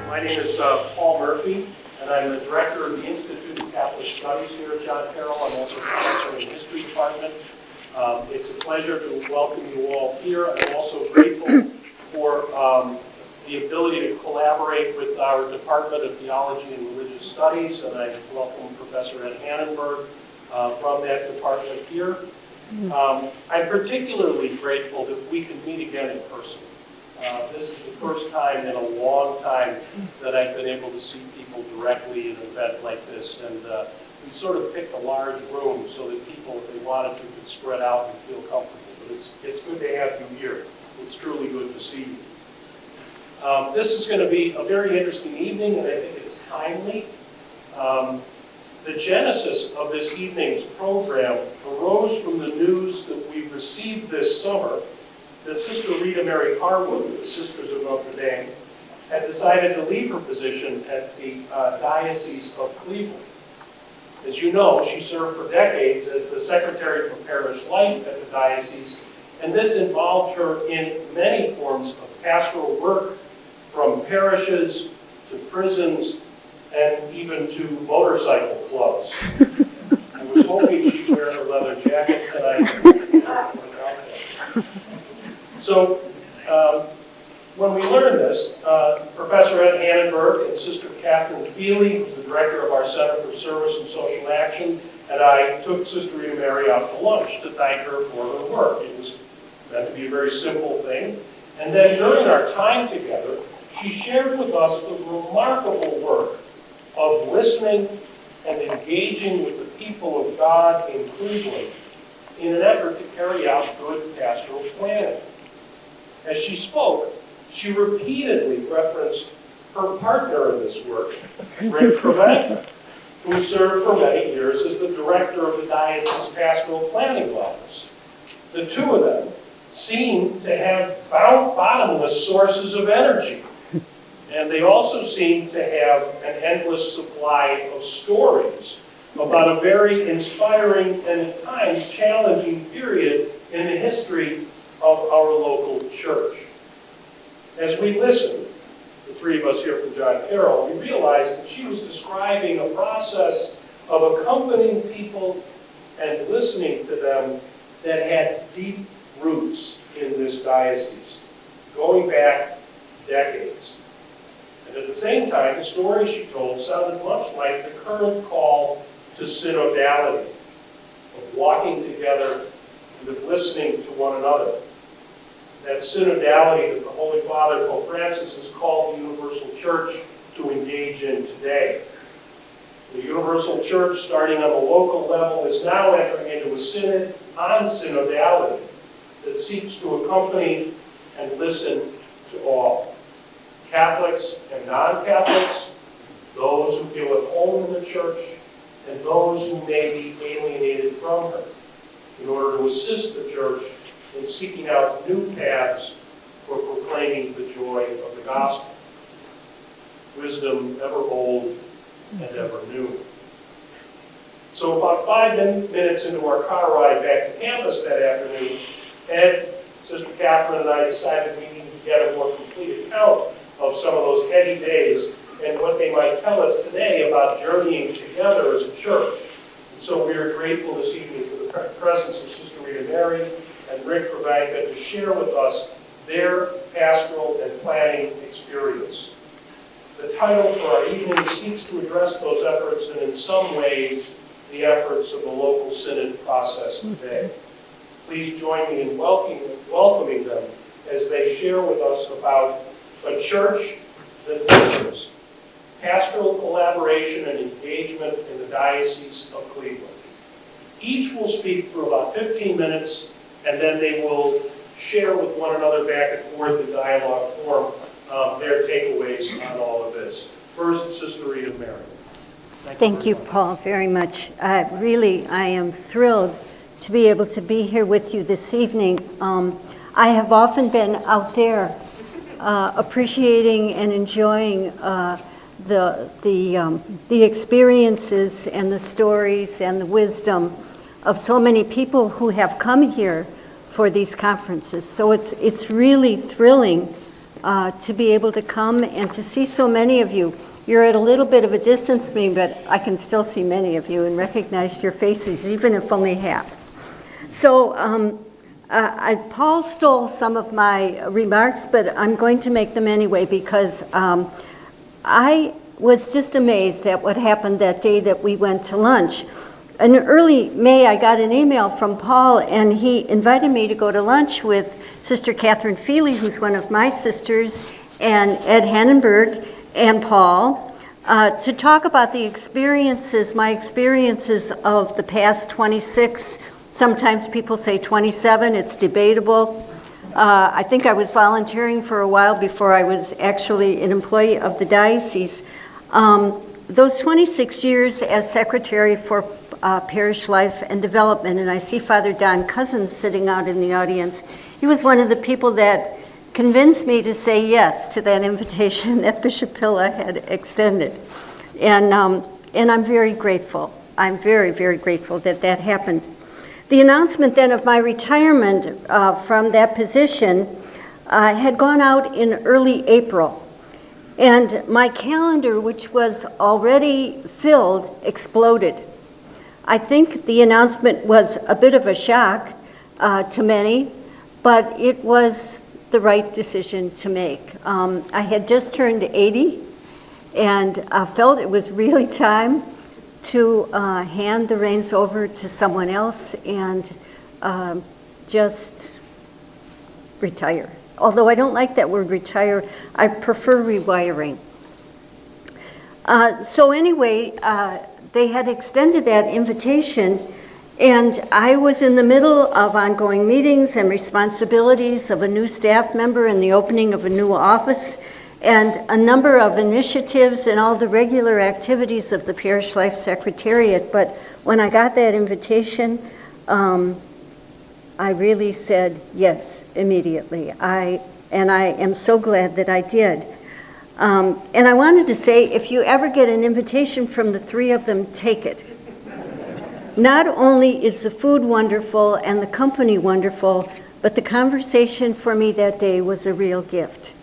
My name is Paul Murphy, and I'm the director of the Institute of Catholic Studies here at John Carroll. I'm also professor in the history department. It's a pleasure to welcome you all here. I'm also grateful for the ability to collaborate with our Department of Theology and Religious Studies, and I welcome Professor Ed Hannenberg from that department here. I'm particularly grateful that we can meet again in person. This is the first time in a long time that I've been able to see people directly in an event like this, and we sort of picked a large room so that people, if they wanted to, could spread out and feel comfortable. But it's good to have you here. It's truly good to see you. This is going to be a very interesting evening, and I think it's timely. The genesis of this evening's program arose from the news that we received this summer that Sister Rita Mary Harwood of the Sisters of Notre Dame had decided to leave her position at the Diocese of Cleveland. As you know, she served for decades as the Secretary for Parish Life at the Diocese, and this involved her in many forms of pastoral work, from parishes to prisons and even to motorcycle clubs. I was hoping she'd wear her leather jacket tonight. So when we learned this, Professor Ed Hannenberg and Sister Catherine Feely, who's the director of our Center for Service and Social Action, and I took Sister Rita Mary out to lunch to thank her for her work. It was meant to be a very simple thing. And then during our time together, she shared with us the remarkable work of listening and engaging with the people of God in Cleveland in an effort to carry out good pastoral planning. As she spoke, she repeatedly referenced her partner in this work, Rick Kravankar, who served for many years as the director of the Diocesan Pastoral Planning Office. The two of them seemed to have bottomless sources of energy, and they also seemed to have an endless supply of stories about a very inspiring and at times challenging period in the history of our local church. As we listened, the three of us here from John Carroll, we realized that she was describing a process of accompanying people and listening to them that had deep roots in this diocese, going back decades. And at the same time, the story she told sounded much like the current call to synodality, of walking together and of listening to one another. That synodality that the Holy Father, Pope Francis, has called the Universal Church to engage in today. The Universal Church, starting on the local level, is now entering into a synod on synodality that seeks to accompany and listen to all. Catholics and non-Catholics, those who feel at home in the church, and those who may be alienated from her, in order to assist the church in seeking out new paths for proclaiming the joy of the gospel. Wisdom ever old and ever new. So about 5 minutes into our car ride back to campus that afternoon, Ed, Sister Catherine, and I decided we needed to get a more complete account of some of those heady days and what they might tell us today about journeying together as a church. And so we are grateful this evening for the presence of Sister Rita Mary and Rick Kravankar to share with us their pastoral and planning experience. The title for our evening seeks to address those efforts and in some ways the efforts of the local synod process today. Please join me in welcoming them as they share with us about a church that listens, pastoral collaboration and engagement in the Diocese of Cleveland. Each will speak for about 15 minutes, and then they will share with one another back and forth in dialogue form their takeaways on all of this. First, Sister Rita Mary. Thank you, Paul, very much. I am thrilled to be able to be here with you this evening. I have often been out there appreciating and enjoying the experiences and the stories and the wisdom of so many people who have come here for these conferences. So it's really thrilling to be able to come and to see so many of you. You're at a little bit of a distance from me, but I can still see many of you and recognize your faces, even if only half. So Paul stole some of my remarks, but I'm going to make them anyway because I was just amazed at what happened that day that we went to lunch. In early May, I got an email from Paul, and he invited me to go to lunch with Sister Catherine Feely, who's one of my sisters, and Ed Hannenberg, and Paul, to talk about the experiences, my experiences of the past 26, sometimes people say 27, it's debatable. I think I was volunteering for a while before I was actually an employee of the diocese. Those 26 years as Secretary for Parish Life and Development, and I see Father Don Cousins sitting out in the audience. He was one of the people that convinced me to say yes to that invitation that Bishop Pilla had extended. And I'm very grateful. I'm very, very grateful that that happened. The announcement then of my retirement from that position had gone out in early April. And my calendar, which was already filled, exploded. I think the announcement was a bit of a shock to many, but it was the right decision to make. I had just turned 80 and felt it was really time to hand the reins over to someone else and just retire. Although I don't like that word retire, I prefer rewiring. So anyway, they had extended that invitation, and I was in the middle of ongoing meetings and responsibilities of a new staff member and the opening of a new office and a number of initiatives and all the regular activities of the Parish Life Secretariat. But when I got that invitation, I really said yes immediately. I am so glad that I did. And I wanted to say, if you ever get an invitation from the three of them, take it. Not only is the food wonderful and the company wonderful, but the conversation for me that day was a real gift.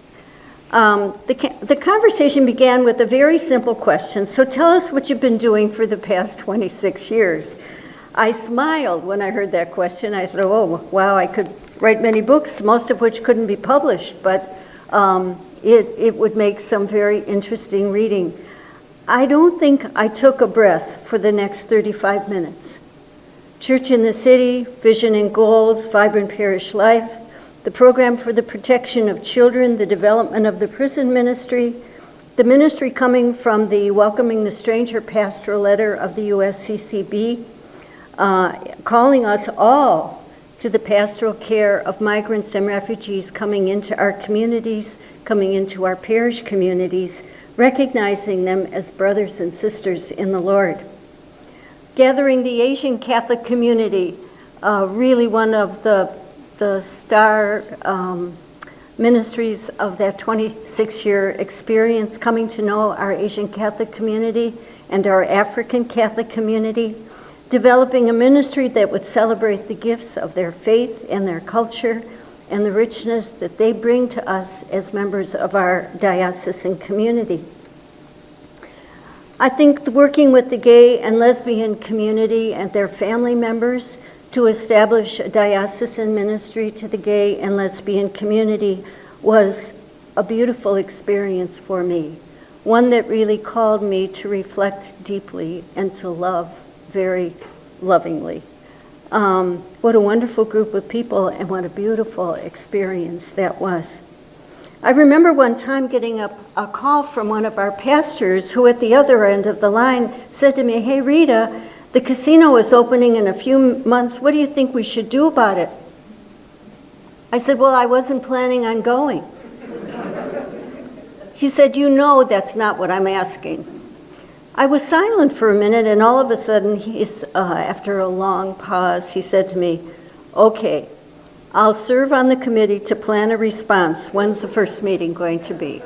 The conversation began with a very simple question. So tell us what you've been doing for the past 26 years. I smiled when I heard that question. I thought, oh, wow, I could write many books, most of which couldn't be published, but it would make some very interesting reading. I don't think I took a breath for the next 35 minutes. Church in the City, Vision and Goals, Vibrant Parish Life, the Program for the Protection of Children, the development of the prison ministry, the ministry coming from the Welcoming the Stranger Pastoral Letter of the USCCB, calling us all to the pastoral care of migrants and refugees coming into our communities, coming into our parish communities, recognizing them as brothers and sisters in the Lord. Gathering the Asian Catholic community, really one of the star ministries of that 26-year experience, coming to know our Asian Catholic community and our African Catholic community, developing a ministry that would celebrate the gifts of their faith and their culture and the richness that they bring to us as members of our diocesan community. I think working with the gay and lesbian community and their family members to establish a diocesan ministry to the gay and lesbian community was a beautiful experience for me, one that really called me to reflect deeply and to love very lovingly. What a wonderful group of people and what a beautiful experience that was. I remember one time getting a call from one of our pastors who at the other end of the line said to me, "Hey Rita, the casino is opening in a few months. What do you think we should do about it?" I said, "Well, I wasn't planning on going." He said, "You know that's not what I'm asking." I was silent for a minute, and all of a sudden, after a long pause, he said to me, "Okay, I'll serve on the committee to plan a response. When's the first meeting going to be?"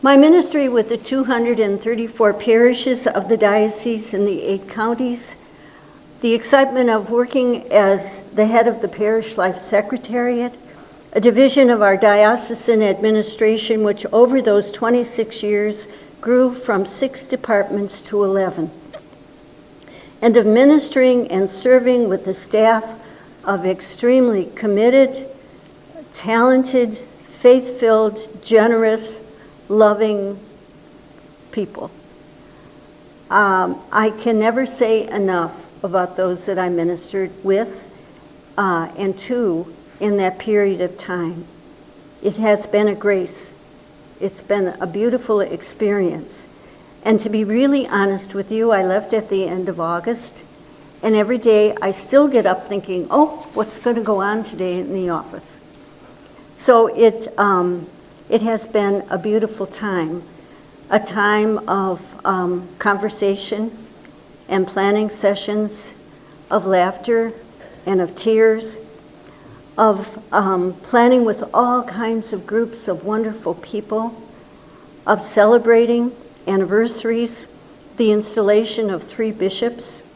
My ministry with the 234 parishes of the diocese in the 8 counties, the excitement of working as the head of the Parish Life Secretariat, a division of our diocesan administration which over those 26 years grew from 6 departments to 11, and of ministering and serving with a staff of extremely committed, talented, faith-filled, generous, loving people. I can never say enough about those that I ministered with and to in that period of time. It has been a grace. It's been a beautiful experience. And to be really honest with you, I left at the end of August, and every day I still get up thinking, oh, what's going to go on today in the office? So it has been a beautiful time, a time of conversation and planning sessions, of laughter and of tears, of planning with all kinds of groups of wonderful people, of celebrating anniversaries, the installation of 3 bishops,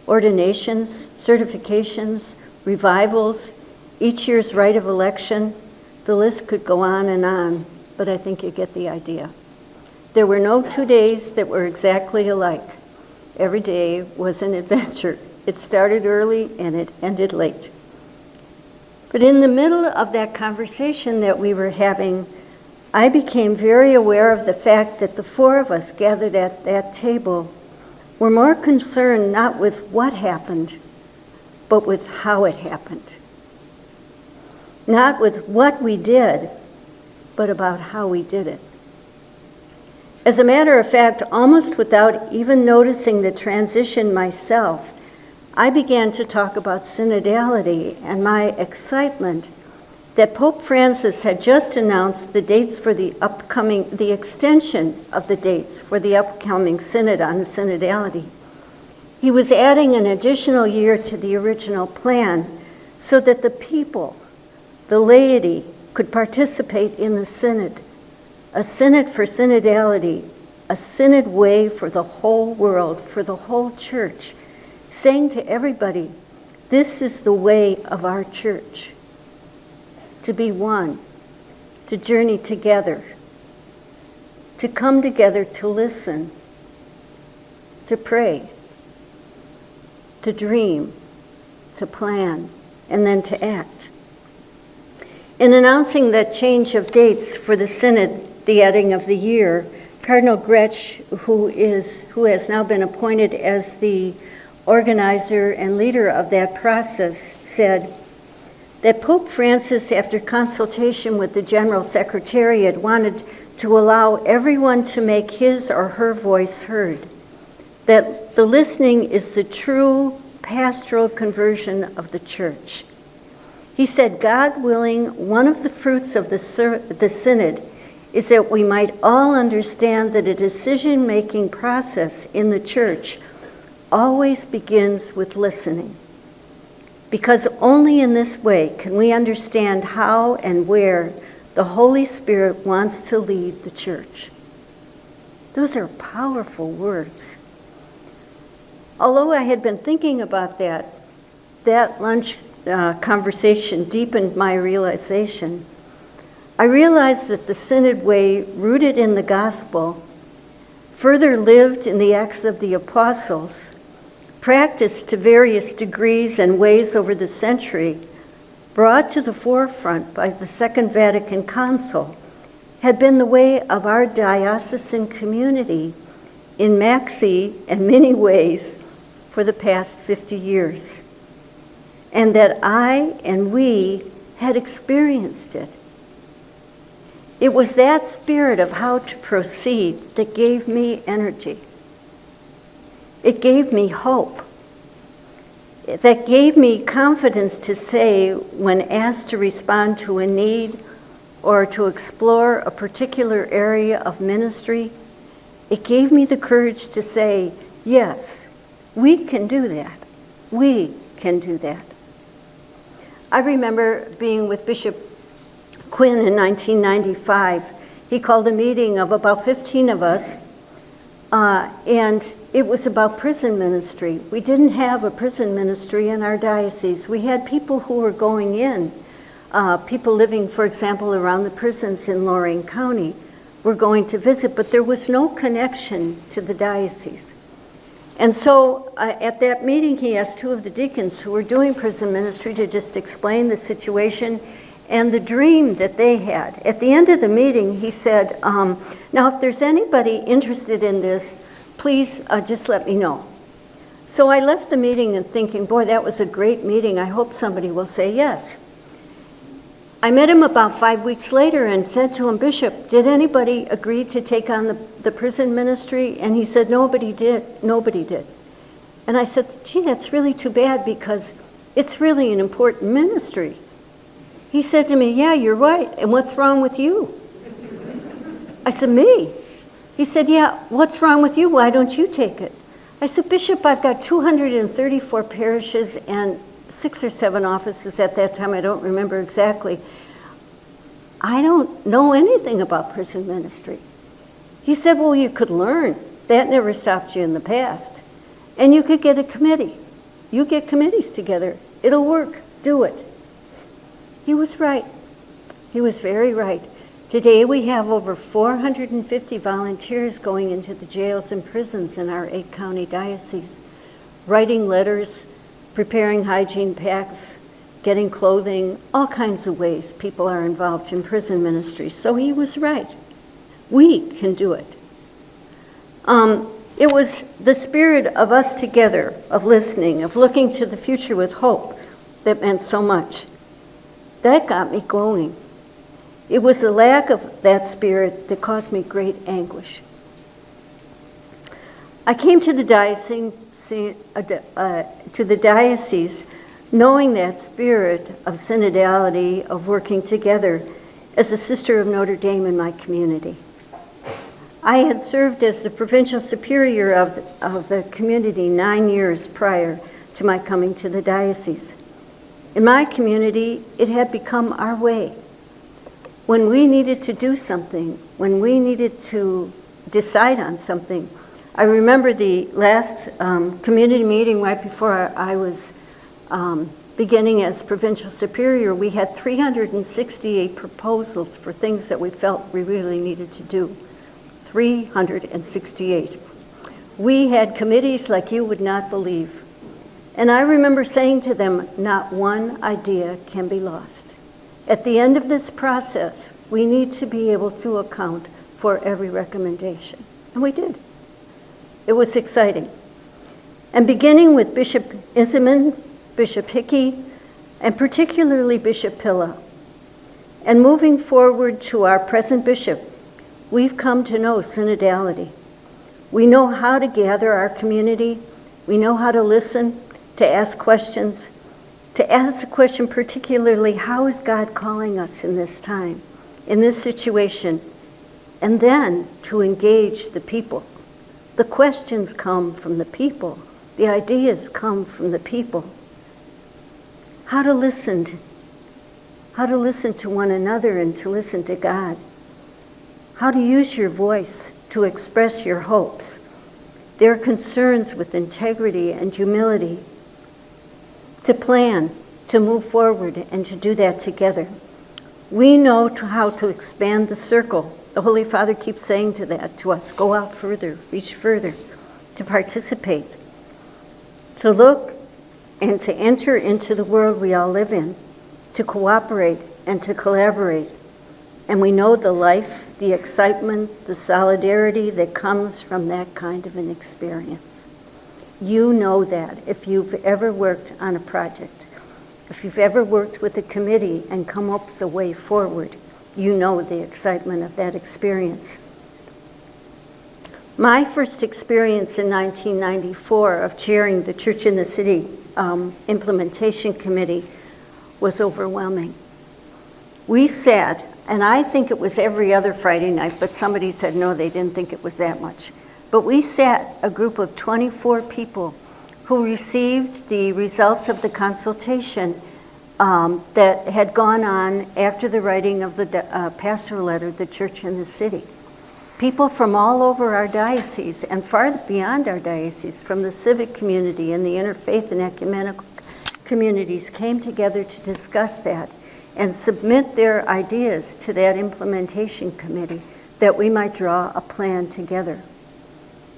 ordinations, certifications, revivals, each year's rite of election. The list could go on, but I think you get the idea. There were no 2 days that were exactly alike. Every day was an adventure. It started early and it ended late. But in the middle of that conversation that we were having, I became very aware of the fact that the 4 of us gathered at that table were more concerned not with what happened, but with how it happened. Not with what we did, but about how we did it. As a matter of fact, almost without even noticing the transition myself, I began to talk about synodality and my excitement that Pope Francis had just announced the dates for the extension of the dates for the upcoming synod on synodality. He was adding an additional year to the original plan so that the people, the laity, could participate in the synod, a synod for synodality, a synod way for the whole world, for the whole church, saying to everybody, this is the way of our church. To be one, to journey together, to come together to listen, to pray, to dream, to plan, and then to act. In announcing that change of dates for the synod, the adding of the year, Cardinal Gretsch, who has now been appointed as the organizer and leader of that process, said that Pope Francis, after consultation with the General Secretariat, wanted to allow everyone to make his or her voice heard, that the listening is the true pastoral conversion of the church. He said, God willing, one of the fruits of the synod is that we might all understand that a decision-making process in the church always begins with listening. Because only in this way can we understand how and where the Holy Spirit wants to lead the church. Those are powerful words. Although I had been thinking about that lunch conversation deepened my realization. I realized that the Synod way, rooted in the gospel, further lived in the Acts of the Apostles, practiced to various degrees and ways over the century, brought to the forefront by the Second Vatican Council, had been the way of our diocesan community in maxi and many ways for the past 50 years. And that I and we had experienced it. It was that spirit of how to proceed that gave me energy. It gave me hope. That gave me confidence to say, when asked to respond to a need or to explore a particular area of ministry, it gave me the courage to say, yes, we can do that. We can do that. I remember being with Bishop Quinn in 1995. He called a meeting of about 15 of us, and it was about prison ministry. We didn't have a prison ministry in our diocese. We had people who were going in people living, for example, around the prisons in Lorain County were going to visit, but there was no connection to the diocese. And so at that meeting, he asked two of the deacons who were doing prison ministry to just explain the situation and the dream that they had. At the end of the meeting, he said, now if there's anybody interested in this, please just let me know. So I left the meeting and thinking, boy, that was a great meeting. I hope somebody will say yes. I met him about 5 weeks later and said to him, Bishop, did anybody agree to take on the prison ministry? And he said, nobody did. Nobody did. And I said, gee, that's really too bad because it's really an important ministry. He said to me, yeah, you're right. And what's wrong with you? I said, me? He said, yeah, what's wrong with you? Why don't you take it? I said, Bishop, I've got 234 parishes and 6 or 7 offices at that time. I don't remember exactly. I don't know anything about prison ministry. He said, well, you could learn. That never stopped you in the past. And you could get a committee. You get committees together. It'll work. Do it. He was right. He was very right. Today we have over 450 volunteers going into the jails and prisons in our 8-county diocese, writing letters, preparing hygiene packs, getting clothing, all kinds of ways people are involved in prison ministry. So he was right. We can do it. It was the spirit of us together, of listening, of looking to the future with hope that meant so much. That got me going. It was the lack of that spirit that caused me great anguish. I came to the diocese knowing that spirit of synodality, of working together, as a sister of Notre Dame in my community. I had served as the provincial superior of the community 9 years prior to my coming to the diocese. In my community, it had become our way. When we needed to do something, when we needed to decide on something, I remember the last community meeting right before I was beginning as provincial superior, we had 368 proposals for things that we felt we really needed to do. 368. We had committees like you would not believe. And I remember saying to them, not one idea can be lost. At the end of this process, we need to be able to account for every recommendation. And we did. It was exciting. And beginning with Bishop Isiman, Bishop Hickey, and particularly Bishop Pilla, and moving forward to our present bishop, we've come to know synodality. We know how to gather our community. We know how to listen, to ask questions, to ask the question particularly, how is God calling us in this time, in this situation? And then to engage the people. The questions come from the people. The ideas come from the people. How to listen to one another and to listen to God. How to use your voice to express your hopes, their concerns with integrity and humility, to plan, to move forward, and to do that together. We know how to expand the circle. The Holy Father keeps saying to us, go out further, reach further, to participate, to look and to enter into the world we all live in, to cooperate and to collaborate. And we know the life, the excitement, the solidarity that comes from that kind of an experience. You know that if you've ever worked on a project, if you've ever worked with a committee and come up with a way forward, you know the excitement of that experience. My first experience in 1994 of chairing the Church in the City Implementation Committee was overwhelming. We sat, and I think it was every other Friday night, but somebody said no, they didn't think it was that much. But we sat a group of 24 people who received the results of the consultation that had gone on after the writing of the pastoral letter, The Church in the City. People from all over our diocese and far beyond our diocese, from the civic community and the interfaith and ecumenical communities, came together to discuss that and submit their ideas to that implementation committee that we might draw a plan together.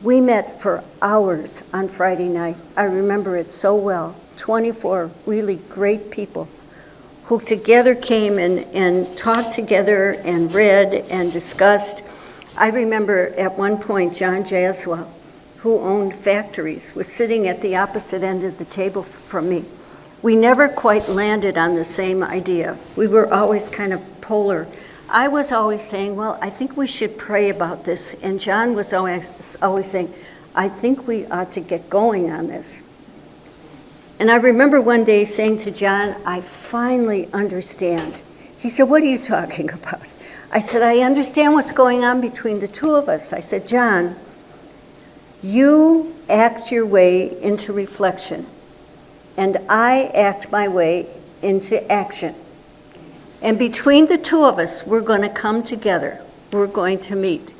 We met for hours on Friday night. I remember it so well. 24 really great people who together came and talked together and read and discussed. I remember at one point John Jaswell, who owned factories, was sitting at the opposite end of the table from me. We never quite landed on the same idea. We were always kind of polar. I was always saying, well, I think we should pray about this. And John was always saying, I think we ought to get going on this. And I remember one day saying to John, I finally understand. He said, what are you talking about? I said, I understand what's going on between the two of us. I said, John, you act your way into reflection, and I act my way into action. And between the two of us, we're going to come together. We're going to meet.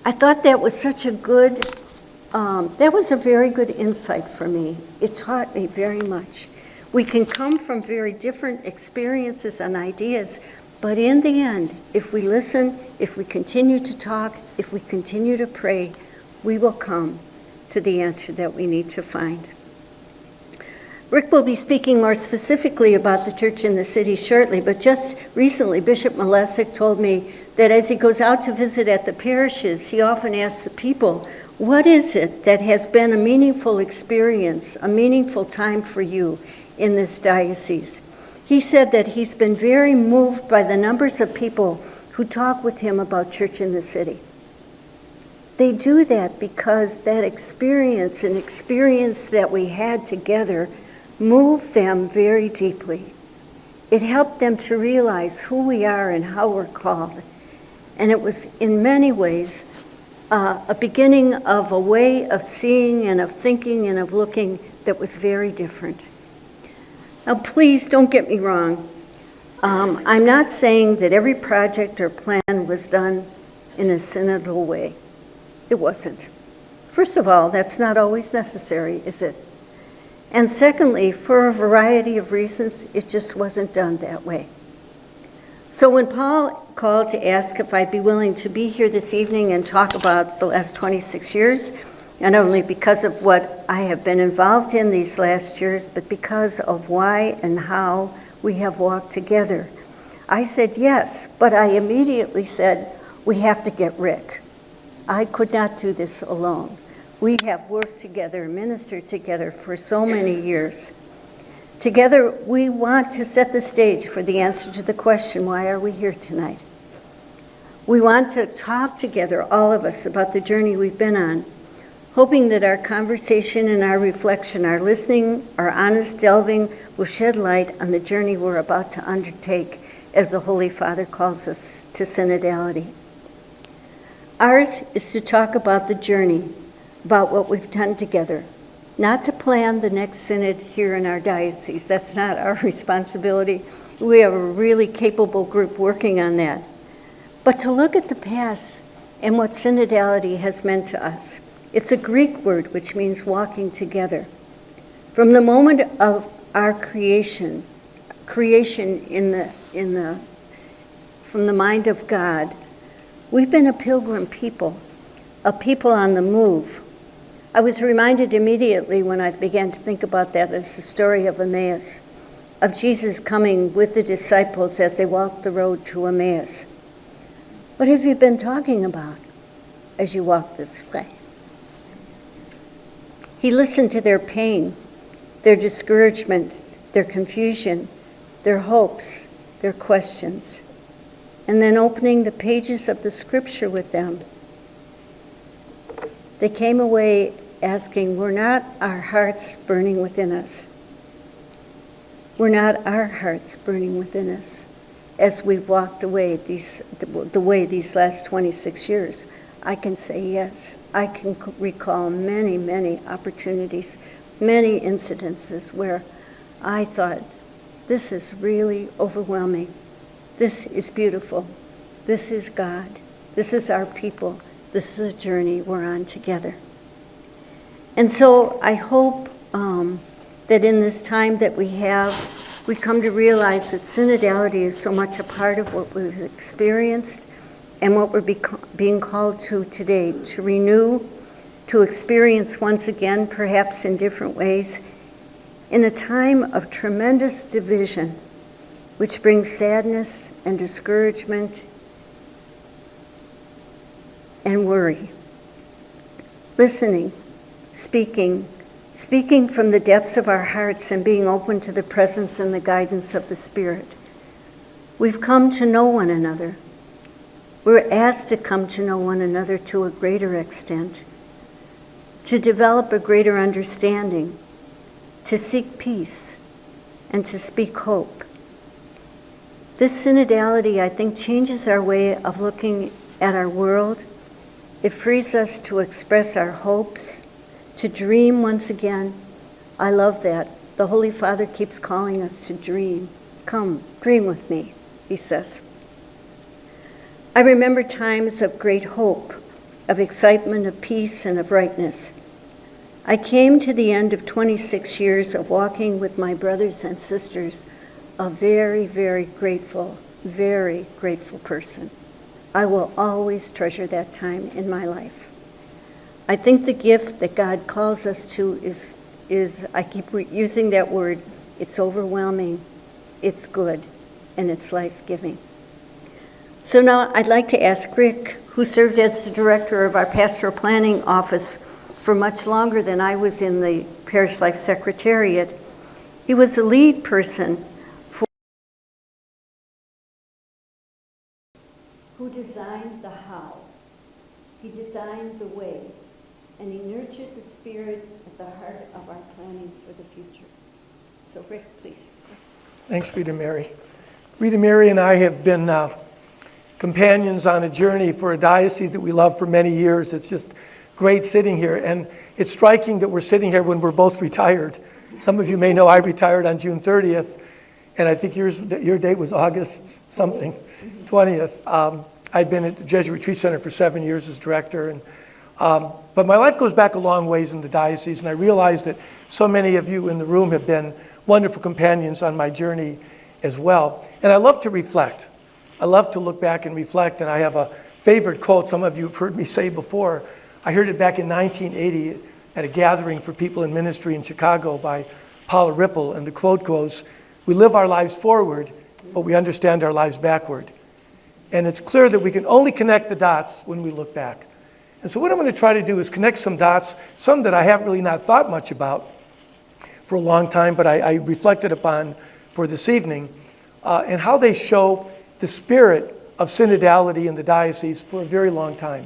I thought that was such a good, that was a very good insight for me. It taught me very much. We can come from very different experiences and ideas, but in the end, if we listen, if we continue to talk, if we continue to pray, we will come to the answer that we need to find. Rick will be speaking more specifically about the church in the city shortly, but just recently, Bishop Malesic told me that as he goes out to visit at the parishes, he often asks the people, what is it that has been a meaningful experience, a meaningful time for you in this diocese? He said that he's been very moved by the numbers of people who talk with him about church in the city. They do that because that experience, an experience that we had together, moved them very deeply. It helped them to realize who we are and how we're called. And it was in many ways a beginning of a way of seeing and of thinking and of looking that was very different. Now, please don't get me wrong. I'm not saying that every project or plan was done in a synodal way. It wasn't. First of all, that's not always necessary, is it? And secondly, for a variety of reasons, it just wasn't done that way. So when Paul called to ask if I'd be willing to be here this evening and talk about the last 26 years, not only because of what I have been involved in these last years, but because of why and how we have walked together, I said yes, but I immediately said, we have to get Rick. I could not do this alone. We have worked together, ministered together for so many years. Together, we want to set the stage for the answer to the question, why are we here tonight? We want to talk together, all of us, about the journey we've been on, hoping that our conversation and our reflection, our listening, our honest delving will shed light on the journey we're about to undertake as the Holy Father calls us to synodality. Ours is to talk about the journey, about what we've done together, not to plan the next synod here in our diocese. That's not our responsibility. We have a really capable group working on that. But to look at the past and what synodality has meant to us. It's a Greek word which means walking together. From the moment of our creation from the mind of God, we've been a pilgrim people, a people on the move. I was reminded immediately when I began to think about that as the story of Emmaus, of Jesus coming with the disciples as they walked the road to Emmaus. What have you been talking about as you walked this way? He listened to their pain, their discouragement, their confusion, their hopes, their questions, and then opening the pages of the scripture with them. They came away asking, were not our hearts burning within us? Were not our hearts burning within us as we've walked away the way these last 26 years? I can say yes. I can recall many, many opportunities, many incidences where I thought, this is really overwhelming. This is beautiful. This is God. This is our people. This is a journey we're on together. And so I hope that in this time that we have we come to realize that synodality is so much a part of what we've experienced and what we're being called to today, to renew, to experience once again, perhaps in different ways, in a time of tremendous division, which brings sadness and discouragement and worry. Listening, speaking from the depths of our hearts and being open to the presence and the guidance of the Spirit. We've come to know one another. We're asked to come to know one another to a greater extent, to develop a greater understanding, to seek peace, and to speak hope. This synodality, I think, changes our way of looking at our world. It frees us to express our hopes, to dream once again. I love that. The Holy Father keeps calling us to dream. Come, dream with me, he says. I remember times of great hope, of excitement, of peace, and of rightness. I came to the end of 26 years of walking with my brothers and sisters, a very, very grateful person. I will always treasure that time in my life. I think the gift that God calls us to is I keep using that word, it's overwhelming, it's good, and it's life-giving. So now I'd like to ask Rick, who served as the director of our Pastoral Planning office for much longer than I was in the Parish Life Secretariat. He was the lead person who designed the how. He designed the way, and he nurtured the Spirit at the heart of our planning for the future. So Rick, please. Thanks, Rita Mary. Rita Mary and I have been companions on a journey for a diocese that we love for many years. It's just great sitting here, and it's striking that we're sitting here when we're both retired. Some of you may know I retired on June 30th, and I think your date was August something, 20th. I'd been at the Jesuit Retreat Center for 7 years as director, and but my life goes back a long ways in the diocese, and I realized that so many of you in the room have been wonderful companions on my journey as well. And I love to reflect. I love to look back and reflect, and I have a favorite quote some of you have heard me say before. I heard it back in 1980 at a gathering for people in ministry in Chicago by Paula Ripple, and the quote goes, "We live our lives forward, but we understand our lives backward." And it's clear that we can only connect the dots when we look back. And so what I'm going to try to do is connect some dots, some that I have really not thought much about for a long time, but I reflected upon for this evening, and how they show the spirit of synodality in the diocese for a very long time,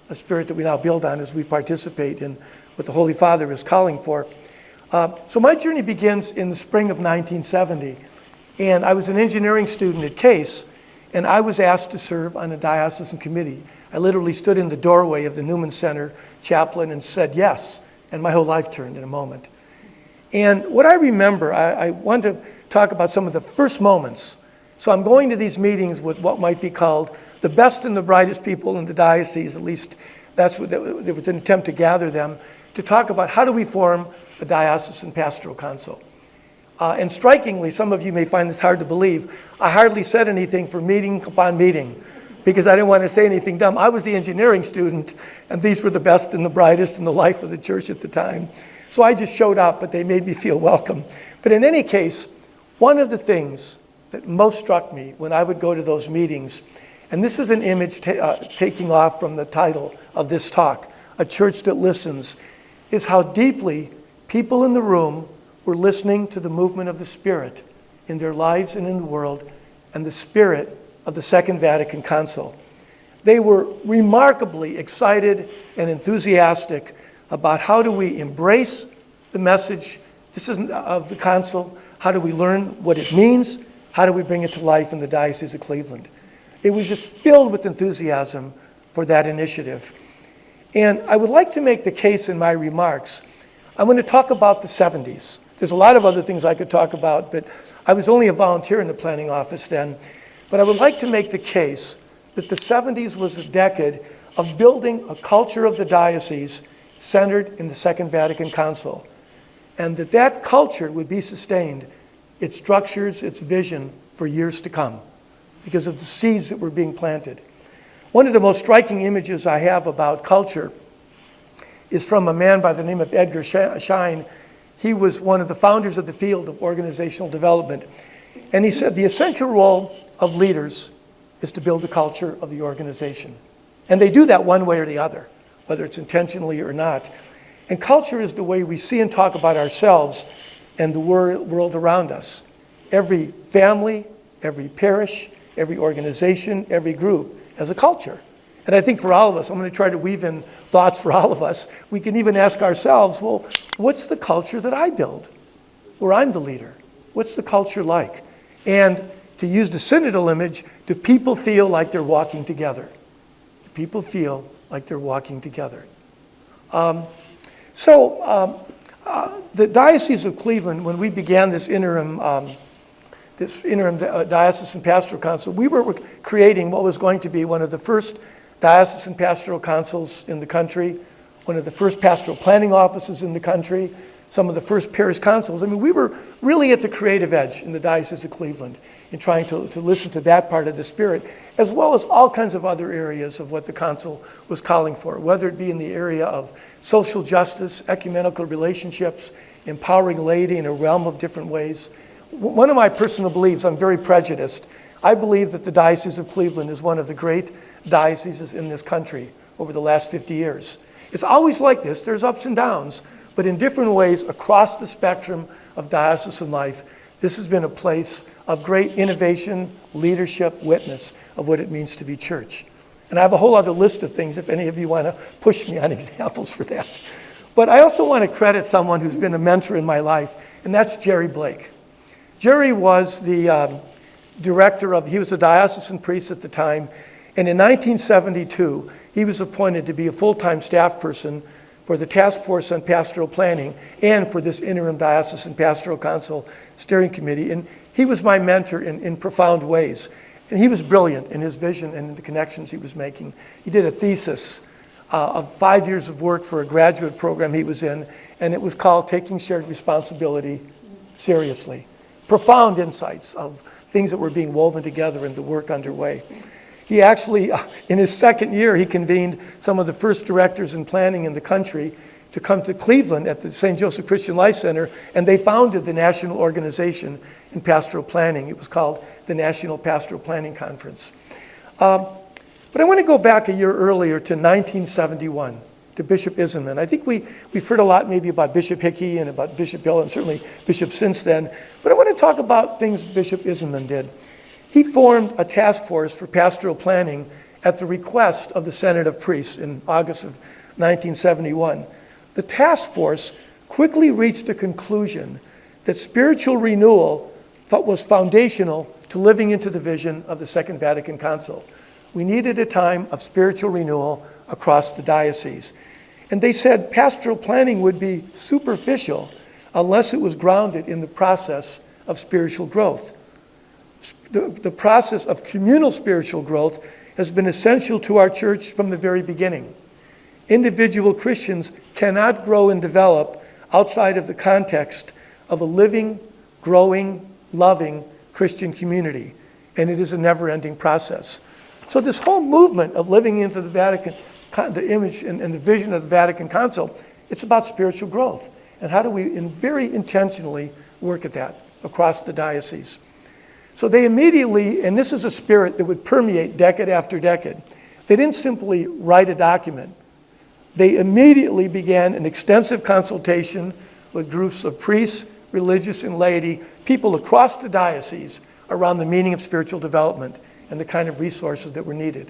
a spirit that we now build on as we participate in what the Holy Father is calling for. So my journey begins in the spring of 1970, and I was an engineering student at Case, and I was asked to serve on a diocesan committee. I literally stood in the doorway of the Newman Center chaplain and said yes, and my whole life turned in a moment. And what I remember, I want to talk about some of the first moments. So I'm going to these meetings with what might be called the best and the brightest people in the diocese, at least that's what there was an attempt to gather them, to talk about how do we form a diocesan pastoral council. And strikingly, some of you may find this hard to believe, I hardly said anything for meeting upon meeting because I didn't want to say anything dumb. I was the engineering student, and these were the best and the brightest in the life of the church at the time. So I just showed up, but they made me feel welcome. But in any case, one of the things that most struck me when I would go to those meetings, and this is an image taking off from the title of this talk, A Church That Listens, is how deeply people in the room were listening to the movement of the Spirit in their lives and in the world, and the spirit of the Second Vatican Council. They were remarkably excited and enthusiastic about how do we embrace the message of the council, how do we learn what it means, how do we bring it to life in the Diocese of Cleveland. It was just filled with enthusiasm for that initiative. And I would like to make the case in my remarks. I'm going to talk about the 70s. There's a lot of other things I could talk about, but I was only a volunteer in the planning office then. But I would like to make the case that the 70s was a decade of building a culture of the diocese centered in the Second Vatican Council, and that culture would be sustained it structures its vision for years to come because of the seeds that were being planted. One of the most striking images I have about culture is from a man by the name of Edgar Schein. He was one of the founders of the field of organizational development. And he said the essential role of leaders is to build the culture of the organization. And they do that one way or the other, whether it's intentionally or not. And culture is the way we see and talk about ourselves and the world around us. Every family, every parish, every organization, every group has a culture. And I think for all of us, I'm going to try to weave in thoughts for all of us. We can even ask ourselves, well, what's the culture that I build where I'm the leader? What's the culture like? And to use the synodal image, do people feel like they're walking together? Do people feel like they're walking together? The Diocese of Cleveland, when we began this interim Diocesan Pastoral Council, we were creating what was going to be one of the first Diocesan Pastoral Councils in the country, one of the first pastoral planning offices in the country, some of the first parish councils. I mean, we were really at the creative edge in the Diocese of Cleveland in trying to listen to that part of the Spirit, as well as all kinds of other areas of what the council was calling for, whether it be in the area of social justice, ecumenical relationships, empowering laity in a realm of different ways. One of my personal beliefs, I'm very prejudiced, I believe that the Diocese of Cleveland is one of the great dioceses in this country over the last 50 years. It's always like this. There's ups and downs, but in different ways across the spectrum of diocesan life, this has been a place of great innovation, leadership, witness of what it means to be church. And I have a whole other list of things if any of you want to push me on examples for that. But I also want to credit someone who's been a mentor in my life, and that's Jerry Blake. Jerry was the he was a diocesan priest at the time, and in 1972, he was appointed to be a full-time staff person for the Task Force on Pastoral Planning and for this interim Diocesan Pastoral Council Steering Committee. And he was my mentor in profound ways. And he was brilliant in his vision and in the connections he was making. He did a thesis of 5 years of work for a graduate program he was in, and it was called Taking Shared Responsibility Seriously. Profound insights of things that were being woven together in the work underway. He actually, in his second year, he convened some of the first directors in planning in the country to come to Cleveland at the St. Joseph Christian Life Center, and they founded the national organization in pastoral planning. It was called the National Pastoral Planning Conference. But I want to go back a year earlier to 1971, to Bishop Isenman. I think we've heard a lot maybe about Bishop Hickey and about Bishop Hill, and certainly bishops since then, but I want to talk about things Bishop Isenman did. He formed a task force for pastoral planning at the request of the Synod of Priests in August of 1971. The task force quickly reached a conclusion that spiritual renewal was foundational to living into the vision of the Second Vatican Council. We needed a time of spiritual renewal across the diocese. And they said pastoral planning would be superficial unless it was grounded in the process of spiritual growth. The process of communal spiritual growth has been essential to our church from the very beginning. Individual Christians cannot grow and develop outside of the context of a living, growing, loving Christian community, and it is a never-ending process. So this whole movement of living into the Vatican, the image and the vision of the Vatican Council, it's about spiritual growth. And how do we very intentionally work at that across the diocese? So they immediately, and this is a spirit that would permeate decade after decade, they didn't simply write a document. They immediately began an extensive consultation with groups of priests, religious, and laity, people across the diocese around the meaning of spiritual development and the kind of resources that were needed.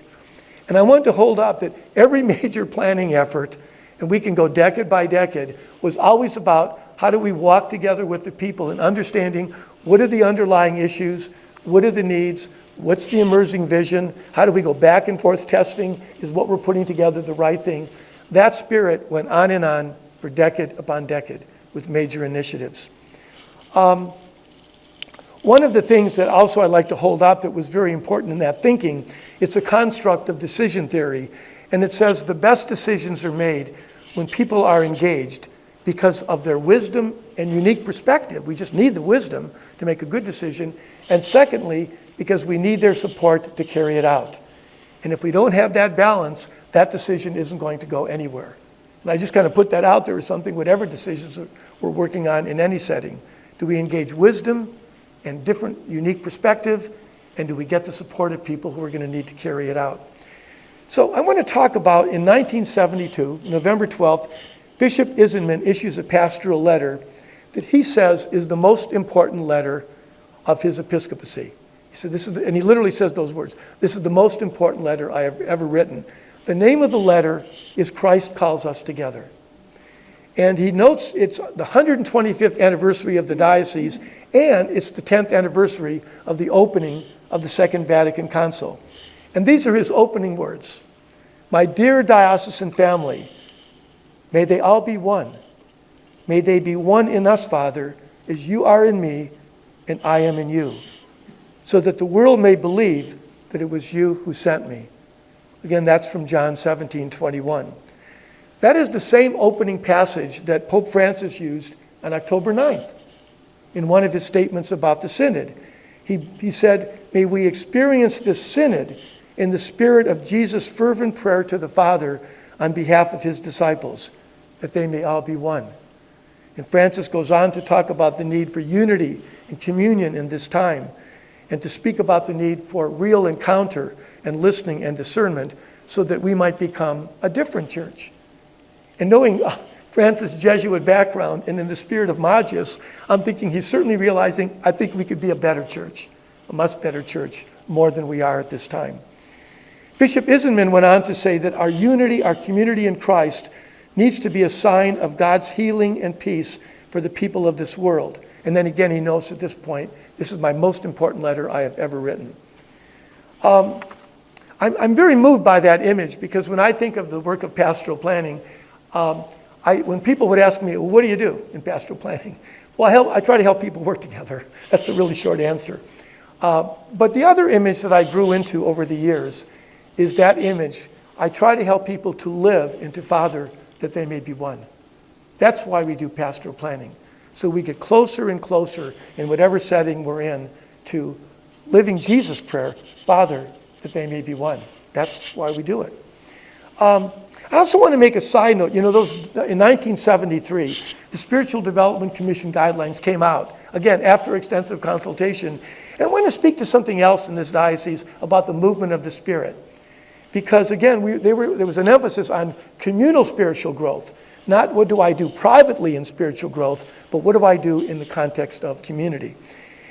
And I want to hold up that every major planning effort, and we can go decade by decade, was always about how do we walk together with the people in understanding what are the underlying issues, what are the needs, what's the emerging vision, how do we go back and forth testing, is what we're putting together the right thing. That spirit went on and on for decade upon decade with major initiatives. One of the things that also I'd like to hold up that was very important in that thinking, it's a construct of decision theory, and it says the best decisions are made when people are engaged because of their wisdom and unique perspective. We just need the wisdom to make a good decision. And secondly, because we need their support to carry it out. And if we don't have that balance, that decision isn't going to go anywhere. And I just kind of put that out there as something, whatever decisions we're working on in any setting. Do we engage wisdom and different unique perspective? And do we get the support of people who are going to need to carry it out? So I want to talk about, in 1972, November 12th, Bishop Eisenman issues a pastoral letter that he says is the most important letter of his episcopacy. He said, and he literally says those words, "This is the most important letter I have ever written." The name of the letter is Christ Calls Us Together. And he notes it's the 125th anniversary of the diocese, and it's the 10th anniversary of the opening of the Second Vatican Council. And these are his opening words. "My dear diocesan family, may they all be one. May they be one in us, Father, as you are in me and I am in you, so that the world may believe that it was you who sent me." Again, that's from John 17:21. That is the same opening passage that Pope Francis used on October 9th in one of his statements about the synod. He said, "May we experience this synod in the spirit of Jesus' fervent prayer to the Father on behalf of his disciples, that they may all be one." And Francis goes on to talk about the need for unity and communion in this time, and to speak about the need for real encounter and listening and discernment so that we might become a different church. And knowing Francis' Jesuit background and in the spirit of Magius, I'm thinking he's certainly realizing, I think we could be a better church, a much better church, more than we are at this time. Bishop Eisenman went on to say that our unity, our community in Christ, needs to be a sign of God's healing and peace for the people of this world. And then again, he notes at this point, this is my most important letter I have ever written. I'm very moved by that image, because when I think of the work of pastoral planning, when people would ask me, "Well, what do you do in pastoral planning?" Well, I try to help people work together. That's the really short answer. But the other image that I grew into over the years is that image. I try to help people to live into Father, that they may be one. That's why we do pastoral planning. So we get closer and closer in whatever setting we're in to living Jesus' prayer, Father, that they may be one. That's why we do it. I also want to make a side note. In 1973, the Spiritual Development Commission guidelines came out, again, after extensive consultation. And I want to speak to something else in this diocese about the movement of the Spirit. Because again, there was an emphasis on communal spiritual growth. Not what do I do privately in spiritual growth, but what do I do in the context of community.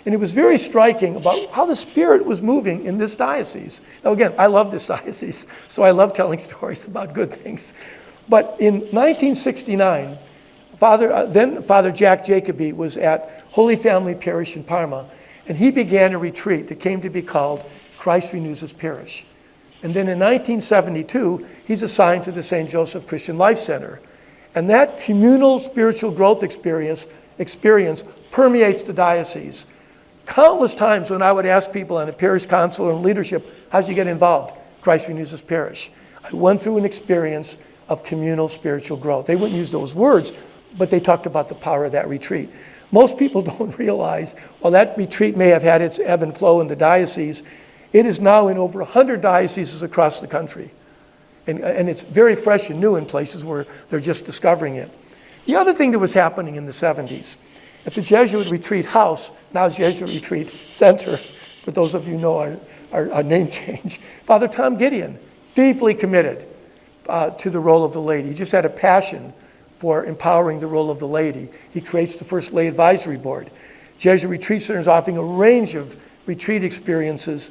And it was very striking about how the Spirit was moving in this diocese. Now again, I love this diocese, so I love telling stories about good things. But in 1969, Father Jack Jacoby was at Holy Family Parish in Parma, and he began a retreat that came to be called Christ Renews His Parish. And then in 1972, he's assigned to the St. Joseph Christian Life Center. And that communal spiritual growth experience permeates the diocese. Countless times when I would ask people on a parish council or in leadership, how'd you get involved? Christ Renews His Parish. I went through an experience of communal spiritual growth. They wouldn't use those words, but they talked about the power of that retreat. Most people don't realize, while that retreat may have had its ebb and flow in the diocese, it is now in over 100 dioceses across the country. And it's very fresh and new in places where they're just discovering it. The other thing that was happening in the 70s, at the Jesuit Retreat House, now Jesuit Retreat Center, for those of you who know our name change, Father Tom Gideon, deeply committed to the role of the laity. He just had a passion for empowering the role of the laity. He creates the first lay advisory board. Jesuit Retreat Center is offering a range of retreat experiences,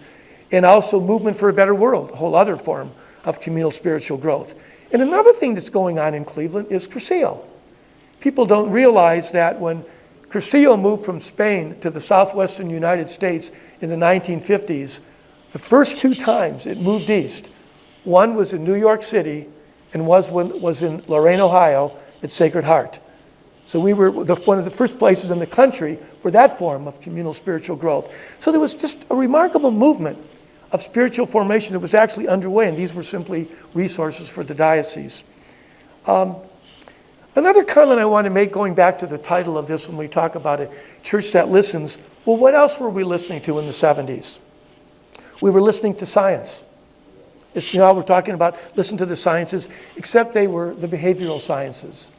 and also Movement for a Better World, a whole other form of communal spiritual growth. And another thing that's going on in Cleveland is Cursillo. People don't realize that when Cursillo moved from Spain to the southwestern United States in the 1950s, the first two times it moved east, one was in New York City and was in Lorain, Ohio at Sacred Heart. So we were one of the first places in the country for that form of communal spiritual growth. So there was just a remarkable movement of spiritual formation that was actually underway, and these were simply resources for the diocese. Another comment I want to make, going back to the title of this when we talk about a church that listens, well, what else were we listening to in the 70s? We were listening to science. We're talking about listen to the sciences, except they were the behavioral sciences.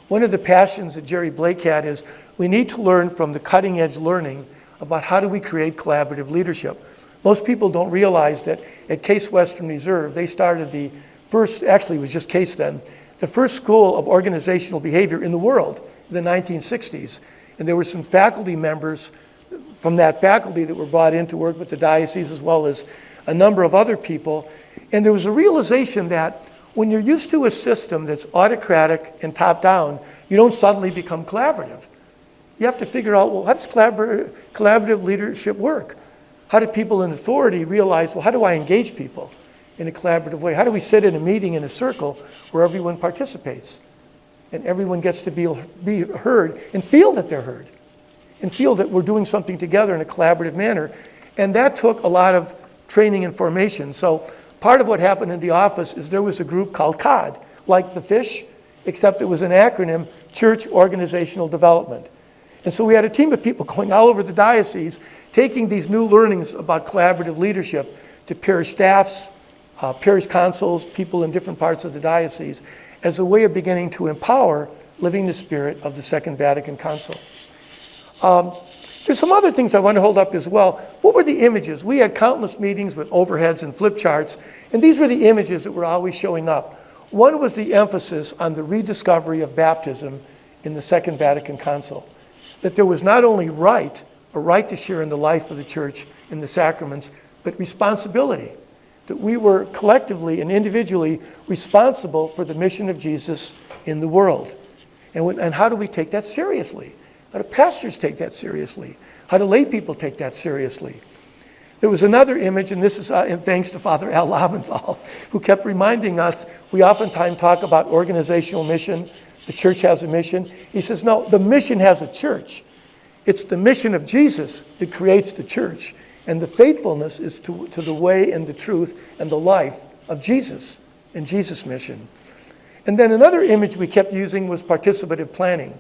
One of the passions that Jerry Blake had is we need to learn from the cutting edge learning about how do we create collaborative leadership. Most people don't realize that at Case Western Reserve, they started the first, actually it was just Case then, the first school of organizational behavior in the world in the 1960s. And there were some faculty members from that faculty that were brought in to work with the diocese, as well as a number of other people. And there was a realization that when you're used to a system that's autocratic and top-down, you don't suddenly become collaborative. You have to figure out, well, how does collaborative leadership work? How do people in authority realize, well, how do I engage people in a collaborative way? How do we sit in a meeting in a circle where everyone participates and everyone gets to be heard and feel that they're heard and feel that we're doing something together in a collaborative manner? And that took a lot of training and formation. So part of what happened in the office is there was a group called COD, like the fish, except it was an acronym, Church Organizational Development. And so we had a team of people going all over the diocese, taking these new learnings about collaborative leadership to parish staffs, parish councils, people in different parts of the diocese, as a way of beginning to empower living the spirit of the Second Vatican Council. There's some other things I want to hold up as well. What were the images? We had countless meetings with overheads and flip charts, and these were the images that were always showing up. One was the emphasis on the rediscovery of baptism in the Second Vatican Council. That there was not only a right to share in the life of the church in the sacraments, but responsibility. That we were collectively and individually responsible for the mission of Jesus in the world. And how do we take that seriously? How do pastors take that seriously? How do lay people take that seriously? There was another image, and this is in thanks to Father Al Lobenthal, who kept reminding us, we oftentimes talk about organizational mission, the church has a mission. He says, no, the mission has a church. It's the mission of Jesus that creates the church. And the faithfulness is to the way and the truth and the life of Jesus and Jesus' mission. And then another image we kept using was participative planning.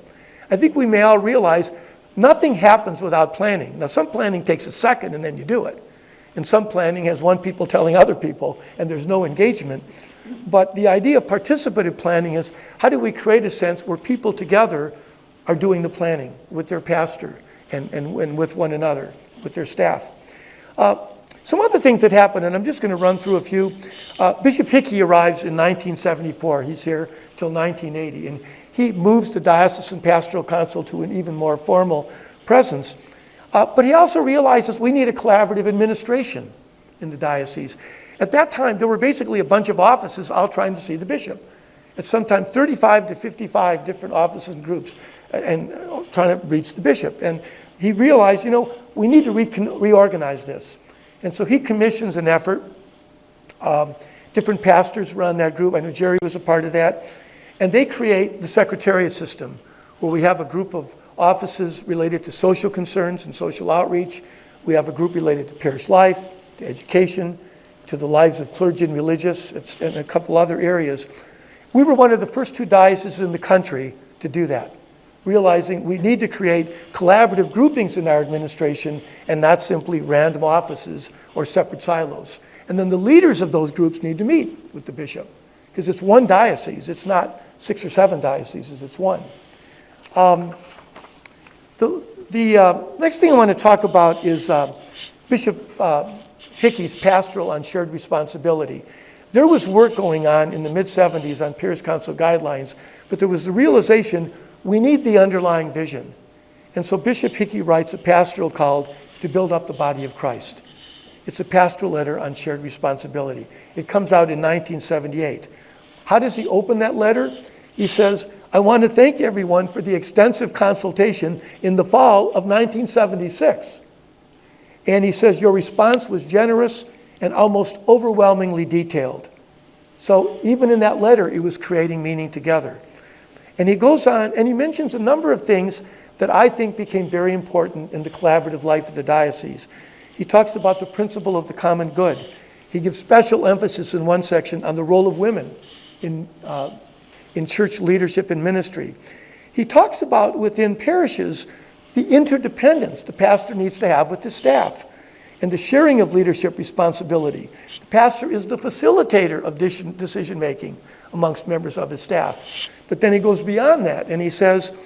I think we may all realize nothing happens without planning. Now, some planning takes a second and then you do it. And some planning has one people telling other people and there's no engagement. But the idea of participative planning is how do we create a sense where people together are doing the planning with their pastor and with one another, with their staff. Some other things that happened, and I'm just going to run through a few. Bishop Hickey arrives in 1974. He's here till 1980. And he moves the Diocesan Pastoral Council to an even more formal presence. But he also realizes we need a collaborative administration in the diocese. At that time, there were basically a bunch of offices all trying to see the bishop. At sometimes 35 to 55 different offices and groups and trying to reach the bishop. And he realized, we need to reorganize this. And so he commissions an effort. Different pastors run that group. I know Jerry was a part of that. And they create the secretariat system, where we have a group of offices related to social concerns and social outreach. We have a group related to parish life, to education, to the lives of clergy and religious, and a couple other areas. We were one of the first two dioceses in the country to do that, realizing we need to create collaborative groupings in our administration and not simply random offices or separate silos. And then the leaders of those groups need to meet with the bishop, because it's one diocese. It's not 6 or 7 dioceses, it's one. The next thing I want to talk about is Bishop Hickey's Pastoral on Shared Responsibility. There was work going on in the mid-70s on Parish Council guidelines, but there was the realization we need the underlying vision. And so Bishop Hickey writes a pastoral called To Build Up the Body of Christ. It's a pastoral letter on shared responsibility. It comes out in 1978. How does he open that letter? He says, I want to thank everyone for the extensive consultation in the fall of 1976. And he says, your response was generous and almost overwhelmingly detailed. So even in that letter, it was creating meaning together. And he goes on and he mentions a number of things that I think became very important in the collaborative life of the diocese. He talks about the principle of the common good. He gives special emphasis in one section on the role of women in in church leadership and ministry. He talks about within parishes the interdependence the pastor needs to have with the staff and the sharing of leadership responsibility. The pastor is the facilitator of decision-making amongst members of his staff. But then he goes beyond that and he says,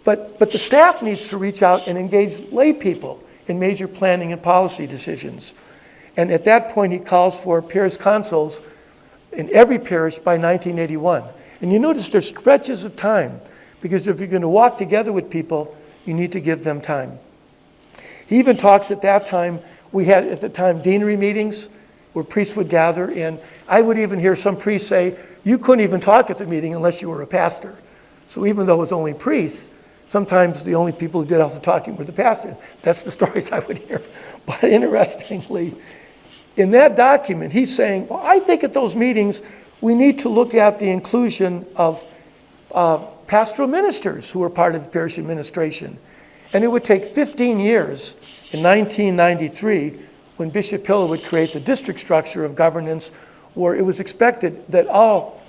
but the staff needs to reach out and engage lay people in major planning and policy decisions. And at that point he calls for parish councils in every parish by 1981. And you notice there's stretches of time, because if you're going to walk together with people, you need to give them time. He even talks at that time, we had at the time deanery meetings where priests would gather, and I would even hear some priests say, you couldn't even talk at the meeting unless you were a pastor. So even though it was only priests, sometimes the only people who did all the talking were the pastor. That's the stories I would hear. But interestingly, in that document, he's saying, well, I think at those meetings, we need to look at the inclusion of pastoral ministers who are part of the parish administration. And it would take 15 years in 1993 when Bishop Hiller would create the district structure of governance, where it was expected that all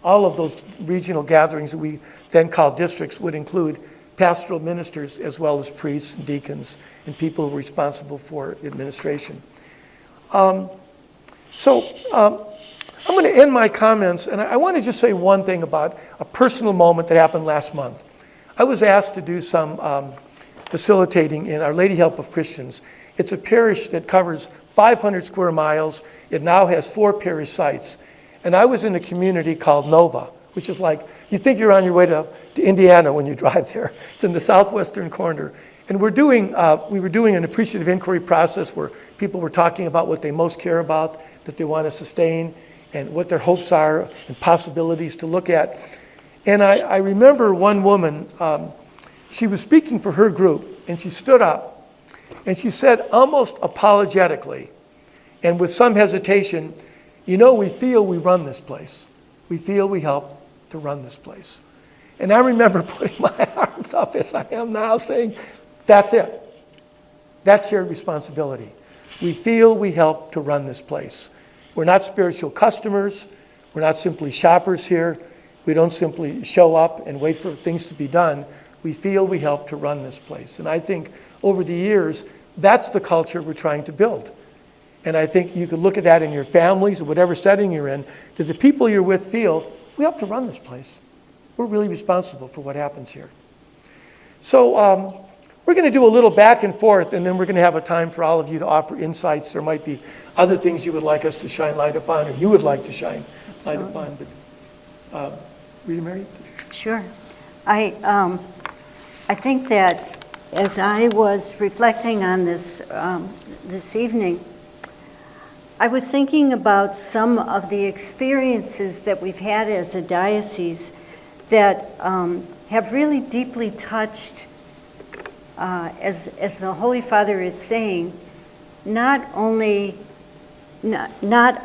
of those regional gatherings that we then called districts would include pastoral ministers as well as priests and deacons and people who were responsible for administration. I'm going to end my comments, and I want to just say one thing about a personal moment that happened last month. I was asked to do some facilitating in Our Lady Help of Christians. It's a parish that covers 500 square miles. It now has 4 parish sites. And I was in a community called Nova, which is like, you think you're on your way to Indiana when you drive there. It's in the southwestern corner. And we were doing an appreciative inquiry process where people were talking about what they most care about, that they want to sustain, and what their hopes are and possibilities to look at. And I remember one woman, she was speaking for her group, and she stood up, and she said almost apologetically, and with some hesitation, we feel we run this place. We feel we help to run this place. And I remember putting my arms up as I am now saying, that's it. That's your responsibility. We feel we help to run this place. We're not spiritual customers. We're not simply shoppers here. We don't simply show up and wait for things to be done. We feel we help to run this place. And I think over the years, that's the culture we're trying to build. And I think you could look at that in your families or whatever setting you're in, that the people you're with feel, we help to run this place. We're really responsible for what happens here. So we're going to do a little back and forth, and then we're going to have a time for all of you to offer insights. There might be other things you would like us to shine light upon, or you would like to shine light upon. But, Rita Mary? Sure. I think that as I was reflecting on this this evening, I was thinking about some of the experiences that we've had as a diocese that have really deeply touched, as the Holy Father is saying, not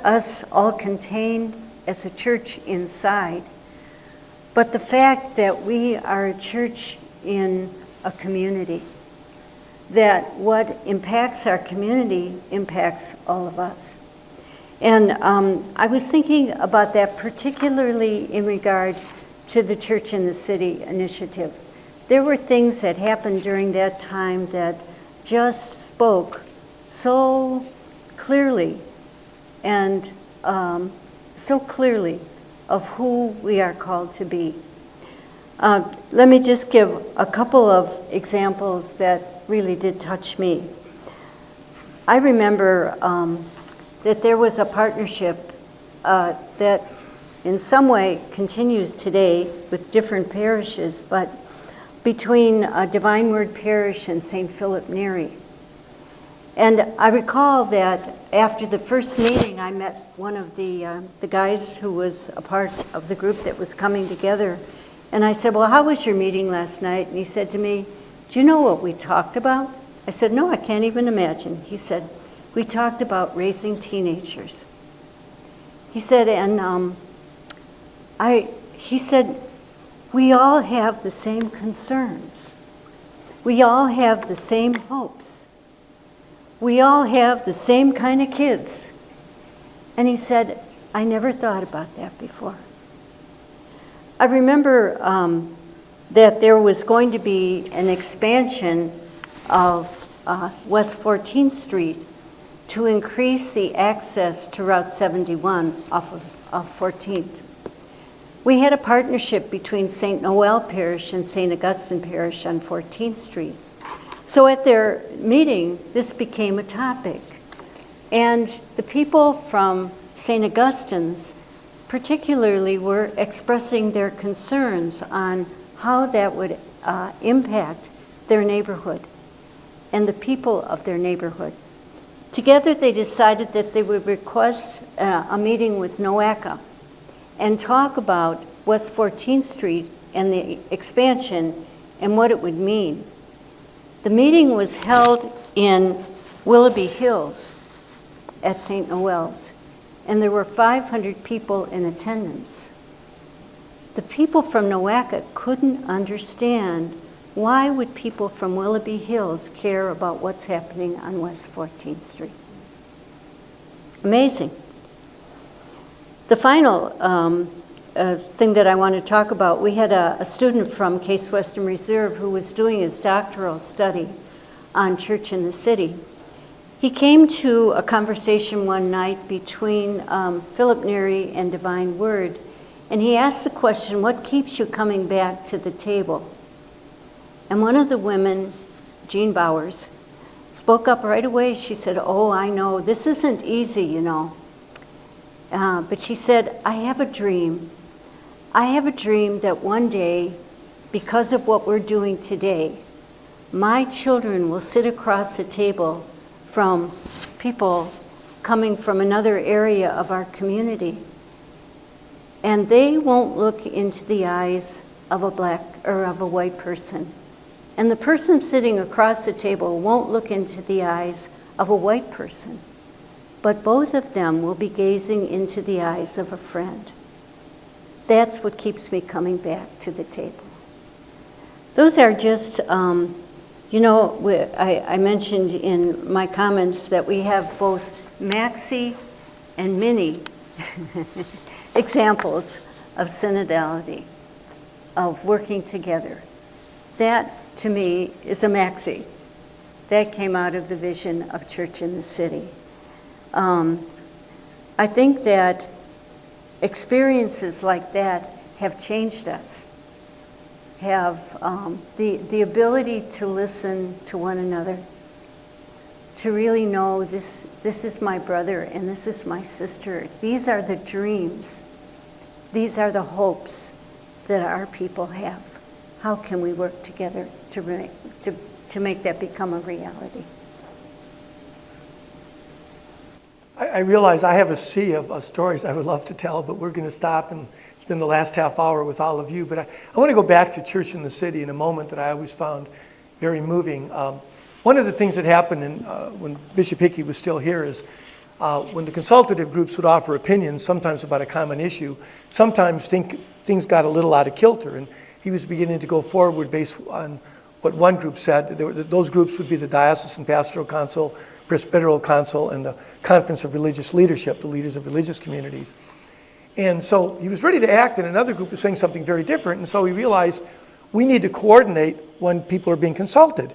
us all contained as a church inside, but the fact that we are a church in a community, that what impacts our community impacts all of us. And I was thinking about that particularly in regard to the Church in the City initiative. There were things that happened during that time that just spoke so clearly and so clearly of who we are called to be. Let me just give a couple of examples that really did touch me. I remember that there was a partnership that in some way continues today with different parishes, but between Divine Word Parish and St. Philip Neri. And I recall that after the first meeting, I met one of the guys who was a part of the group that was coming together. And I said, well, how was your meeting last night? And he said to me, do you know what we talked about? I said, no, I can't even imagine. He said, we talked about raising teenagers. He said, and he said, we all have the same concerns. We all have the same hopes. We all have the same kind of kids. And he said, I never thought about that before. I remember that there was going to be an expansion of West 14th Street to increase the access to Route 71 off of 14th. We had a partnership between St. Noel Parish and St. Augustine Parish on 14th Street. So at their meeting, this became a topic. And the people from St. Augustine's particularly were expressing their concerns on how that would impact their neighborhood and the people of their neighborhood. Together they decided that they would request a meeting with NOACA and talk about West 14th Street and the expansion and what it would mean. The meeting was held in Willoughby Hills at St. Noel's, and there were 500 people in attendance. The people from NOACA couldn't understand why would people from Willoughby Hills care about what's happening on West 14th Street. Amazing. The final thing that I want to talk about, we had a student from Case Western Reserve who was doing his doctoral study on church in the city. He came to a conversation one night between Philip Neri and Divine Word, and he asked the question, what keeps you coming back to the table? And one of the women, Jean Bowers, spoke up right away. She said, oh, I know, this isn't easy, you know. But she said, I have a dream. I have a dream that one day, because of what we're doing today, my children will sit across the table from people coming from another area of our community, and they won't look into the eyes of a black or of a white person. And the person sitting across the table won't look into the eyes of a white person, but both of them will be gazing into the eyes of a friend. That's what keeps me coming back to the table. Those are just, you know, I mentioned in my comments that we have both maxi and mini examples of synodality, of working together. That, to me, is a maxi. That came out of the vision of Church in the City. I think that experiences like that have changed us, have the ability to listen to one another, to really know this is my brother and this is my sister. These are the dreams. These are the hopes that our people have. How can we work together to make that become a reality? I realize I have a sea of stories I would love to tell, but we're going to stop and spend the last half hour with all of you. But I want to go back to Church in the City in a moment that I always found very moving. One of the things that happened when Bishop Hickey was still here is when the consultative groups would offer opinions, sometimes about a common issue, sometimes things got a little out of kilter. And he was beginning to go forward based on what one group said. Those groups would be the Diocesan Pastoral Council, Presbyteral Council, and the Conference of Religious Leadership, the leaders of religious communities. And so he was ready to act, and another group was saying something very different. And so he realized we need to coordinate when people are being consulted.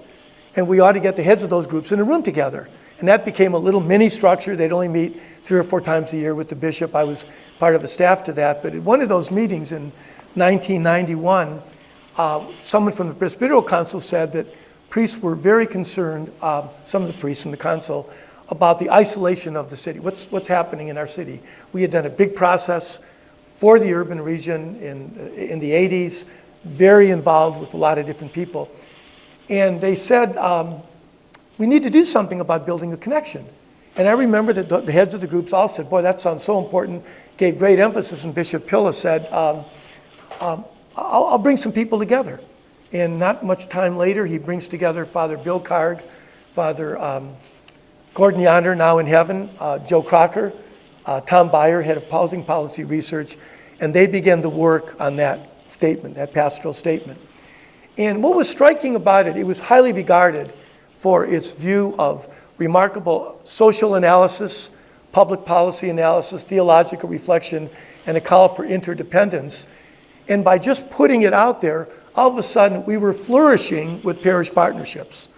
And we ought to get the heads of those groups in a room together. And that became a little mini structure. They'd only meet 3 or 4 times a year with the bishop. I was part of the staff to that. But at one of those meetings in 1991, someone from the Presbyteral Council said that priests were very concerned, some of the priests in the council, about the isolation of the city. What's happening in our city? We had done a big process for the urban region in the 80s, very involved with a lot of different people. And they said, we need to do something about building a connection. And I remember that the heads of the groups all said, boy, that sounds so important, gave great emphasis, and Bishop Pilla said, I'll bring some people together. And not much time later, he brings together Father Bill Card, Father Gordon Yonder, now in heaven, Joe Crocker, Tom Byer, head of housing policy research, and they began the work on that statement, that pastoral statement. And what was striking about it, it was highly regarded for its view of remarkable social analysis, public policy analysis, theological reflection, and a call for interdependence. And by just putting it out there, all of a sudden we were flourishing with parish partnerships.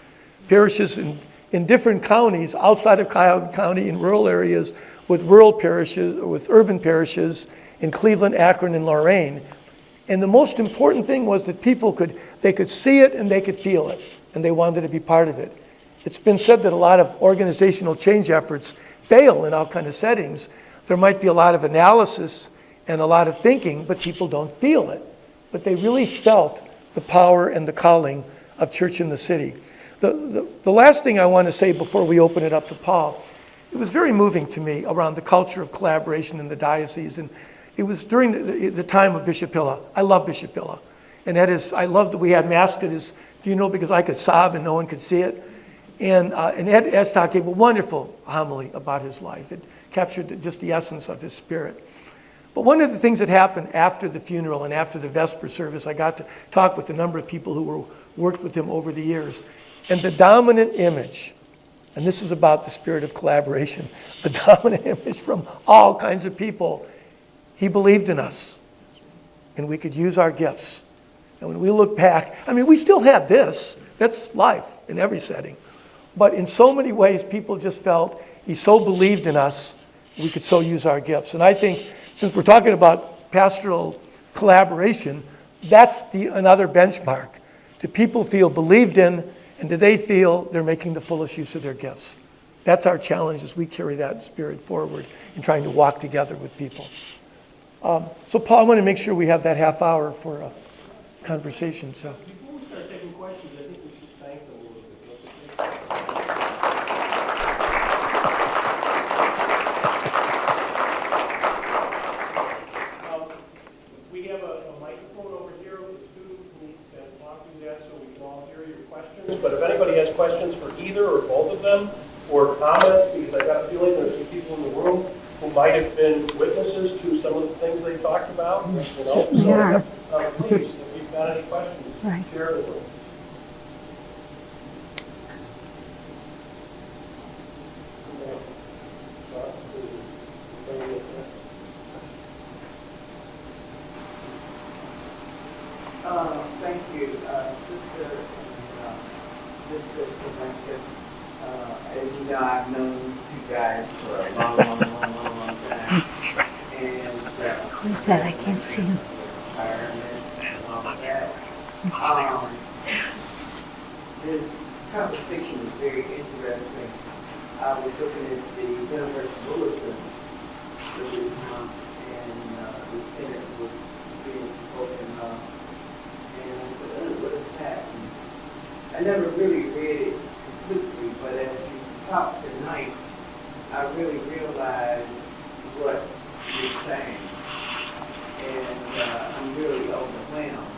Parishes in different counties, outside of Cuyahoga County, in rural areas, with rural parishes, or with urban parishes in Cleveland, Akron, and Lorain. And the most important thing was that people could see it and they could feel it, and they wanted to be part of it. It's been said that a lot of organizational change efforts fail in all kinds of settings. There might be a lot of analysis and a lot of thinking, but people don't feel it. But they really felt the power and the calling of church in the city. The last thing I want to say before we open it up to Paul, it was very moving to me around the culture of collaboration in the diocese. And it was during the time of Bishop Hilla. I love Bishop Hilla. And I loved that we had Mass at his funeral because I could sob and no one could see it. And Ed Estok gave a wonderful homily about his life. It captured just the essence of his spirit. But one of the things that happened after the funeral and after the Vesper service, I got to talk with a number of people who worked with him over the years. And the dominant image, and this is about the spirit of collaboration, the dominant image from all kinds of people, he believed in us. And we could use our gifts. And when we look back, I mean, we still had this. That's life in every setting. But in so many ways, people just felt he so believed in us, we could so use our gifts. And I think, since we're talking about pastoral collaboration, that's another benchmark. Do people feel believed in, and do they feel they're making the fullest use of their gifts? That's our challenge as we carry that spirit forward in trying to walk together with people. So Paul, I want to make sure we have that half hour for a conversation. So. Before we start taking questions, I think we should thank them a little bit. We have a microphone over here with two who can talk to that so we can all hear your questions. But if anybody has questions for either or both of them, or comments, because I got a feeling there's some people in the room who might have been witnesses to some of the things they talked about. Yeah. Please, if you've got any questions, Right. share with them. Thank you, Sister and this Sister Lincoln. As you know, I've known you guys for a long time. And Who is that? I can't see him. and all of that. This conversation is very interesting. I was looking at the Universal Bulletin for this month, and the Senate was being spoken of. And I said, oh, what is happening? I never really read it completely, but as you talk tonight, I really realized what you're saying. And I'm really overwhelmed.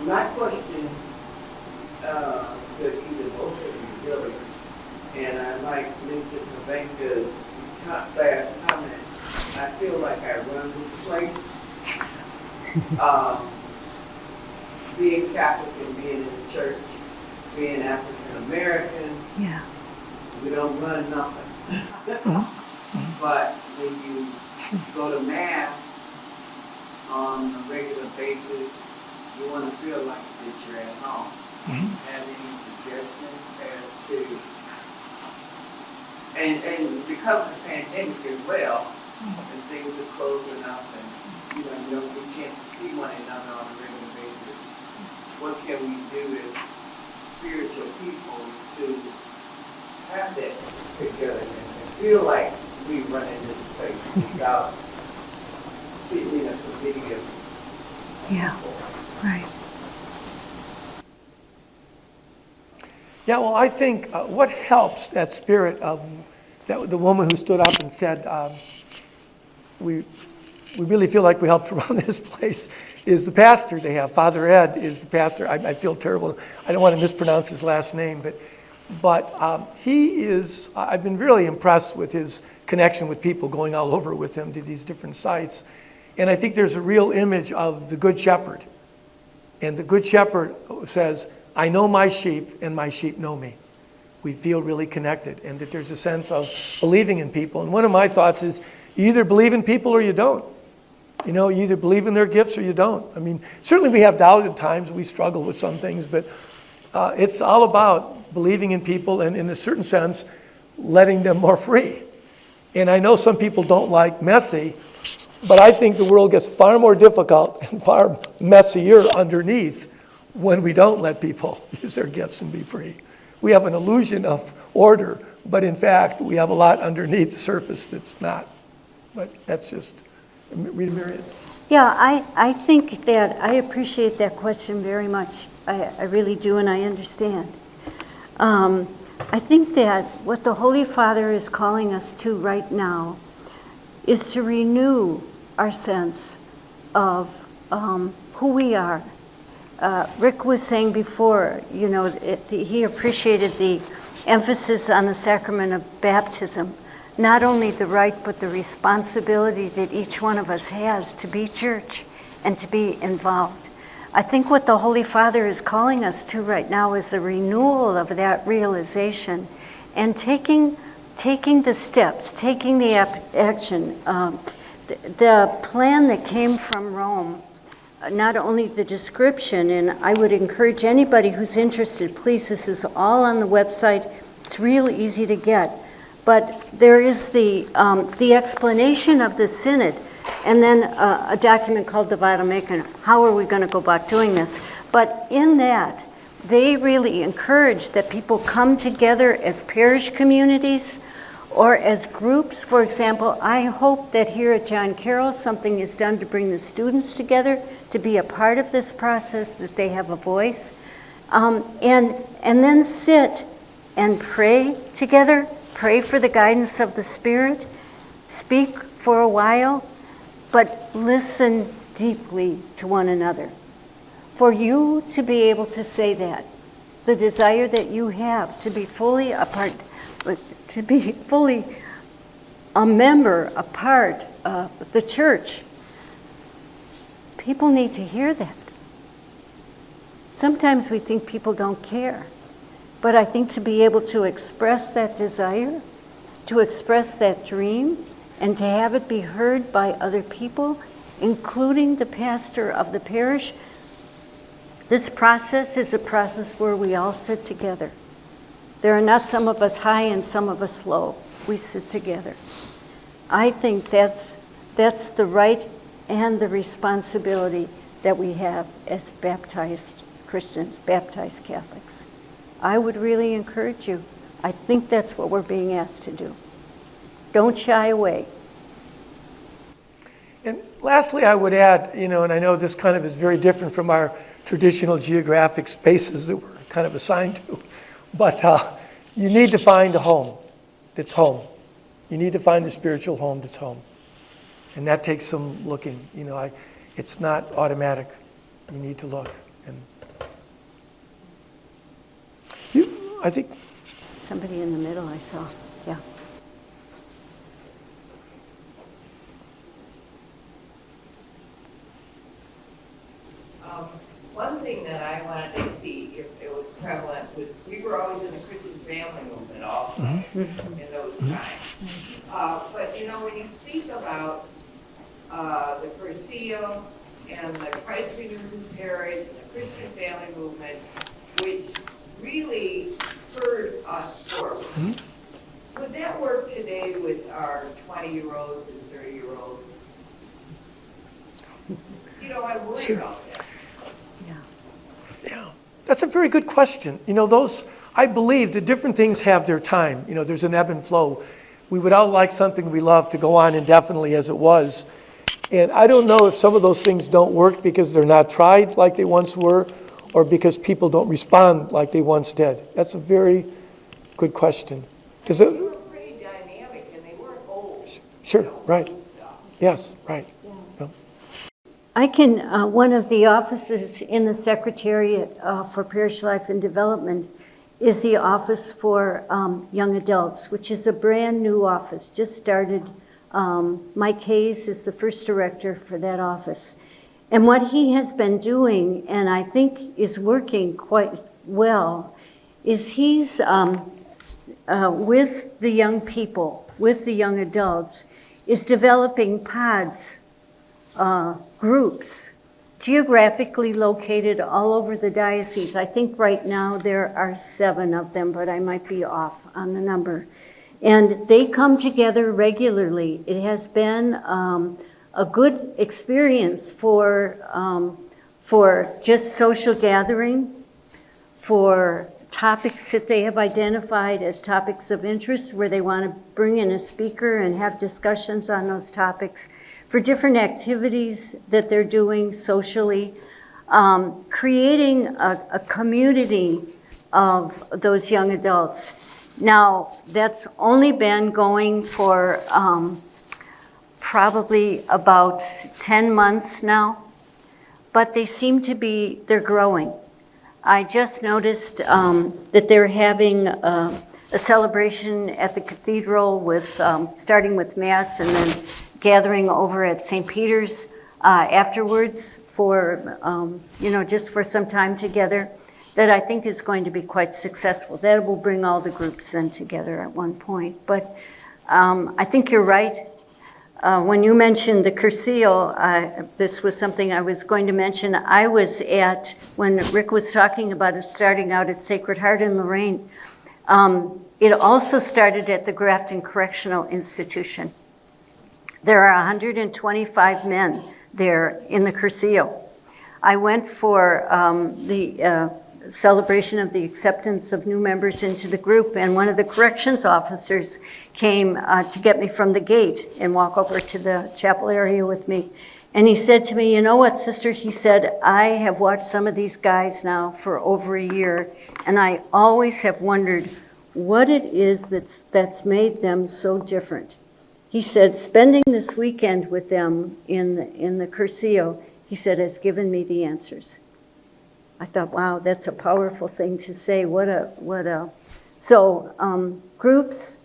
My question to either both of you really, and I like Mr. Pavenka's last comment, I feel like I run this place. Being Catholic and being in the church, being African American, Yeah. we don't run nothing. But when you go to Mass on a regular basis, you want to feel like that you're at home. Have any suggestions as to, and because of the pandemic as well, and things are closing up and you don't get a chance to see one another on a regular basis, what can we do as spiritual people to have that togetherness and feel like we run in this place without sitting in a committee of Yeah. Right. Yeah, well, I think what helps that spirit of the woman who stood up and said, we really feel like we helped run this place, is the pastor they have. Father Ed is the pastor. I feel terrible. I don't want to mispronounce his last name, but he is, I've been really impressed with his connection with people, going all over with him to these different sites. And I think there's a real image of the Good Shepherd. And the Good Shepherd says, I know my sheep and my sheep know me. We feel really connected, and that there's a sense of believing in people. And one of my thoughts is, you either believe in people or you don't. You either believe in their gifts or you don't. I mean, certainly we have doubt at times. We struggle with some things, but it's all about believing in people and, in a certain sense, letting them more free. And I know some people don't like messy, but I think the world gets far more difficult and far messier underneath when we don't let people use their gifts and be free. We have an illusion of order, but in fact, we have a lot underneath the surface that's not. But that's just, Rita Marian. Yeah, I think that I appreciate that question very much. I really do, and I understand. I think that what the Holy Father is calling us to right now is to renew our sense of who we are. Rick was saying before, he appreciated the emphasis on the sacrament of baptism, not only the right but the responsibility that each one of us has to be church and to be involved. I think what the Holy Father is calling us to right now is the renewal of that realization and taking the steps, taking the action. The plan that came from Rome, not only the description, and I would encourage anybody who's interested, please, this is all on the website. It's real easy to get. But there is the explanation of the synod, and then a document called the Vital Maker. How are we going to go about doing this? But in that, they really encourage that people come together as parish communities or as groups. For example, I hope that here at John Carroll something is done to bring the students together to be a part of this process, that they have a voice. And then sit and pray together, pray for the guidance of the Spirit, speak for a while, but listen deeply to one another. For you to be able to say that, the desire that you have to be fully a part, to be fully a member, a part of the church, people need to hear that. Sometimes we think people don't care, but I think to be able to express that desire, to express that dream, and to have it be heard by other people, including the pastor of the parish, this process is a process where we all sit together. There are not some of us high and some of us low. We sit together. I think that's the right and the responsibility that we have as baptized Christians, baptized Catholics. I would really encourage you. I think that's what we're being asked to do. Don't shy away. And lastly, I would add, and I know this kind of is very different from our traditional geographic spaces that we're kind of assigned to, but you need to find a home that's home. You need to find a spiritual home that's home. And that takes some looking. It's not automatic. You need to look. And I think somebody in the middle I saw. Yeah. One thing that I wanted to see if it was prevalent was we were always in the Christian family movement also in those times. But when you speak about the Curcio and the Christ Renews His Parish and the Christian family movement, which really spurred us forward, would that work today with our 20-year-olds and 30-year-olds? I worry about that. Yeah, that's a very good question. I believe that different things have their time. There's an ebb and flow. We would all like something we love to go on indefinitely as it was. And I don't know if some of those things don't work because they're not tried like they once were, or because people don't respond like they once did. That's a very good question. They were pretty dynamic and they weren't old. Sure, right. Yes, right. I can, one of the offices in the Secretariat for Parish Life and Development is the Office for Young Adults, which is a brand new office, just started. Mike Hayes is the first director for that office. And what he has been doing, and I think is working quite well, is he's with the young people, with the young adults, is developing pods groups geographically located all over the diocese. I think right now there are 7 of them, but I might be off on the number. And they come together regularly. It has been a good experience for just social gathering, for topics that they have identified as topics of interest where they want to bring in a speaker and have discussions on those topics, for different activities that they're doing socially, creating a community of those young adults. Now, that's only been going for probably about 10 months now, but they seem to be, they're growing. I just noticed that they're having a celebration at the cathedral with, starting with Mass and then gathering over at St. Peter's afterwards for, just for some time together, that I think is going to be quite successful. That will bring all the groups then together at one point. But I think you're right. When you mentioned the Cursillo, this was something I was going to mention. I was at, when Rick was talking about it starting out at Sacred Heart in Lorraine, it also started at the Grafton Correctional Institution. There are 125 men there in the Cursillo. I went for the celebration of the acceptance of new members into the group, and one of the corrections officers came to get me from the gate and walk over to the chapel area with me. And he said to me, "You know what, sister?" He said, "I have watched some of these guys now for over a year, and I always have wondered what it is that's made them so different." He said, "Spending this weekend with them in the Cursillo," he said, "has given me the answers." I thought, wow, that's a powerful thing to say. So groups,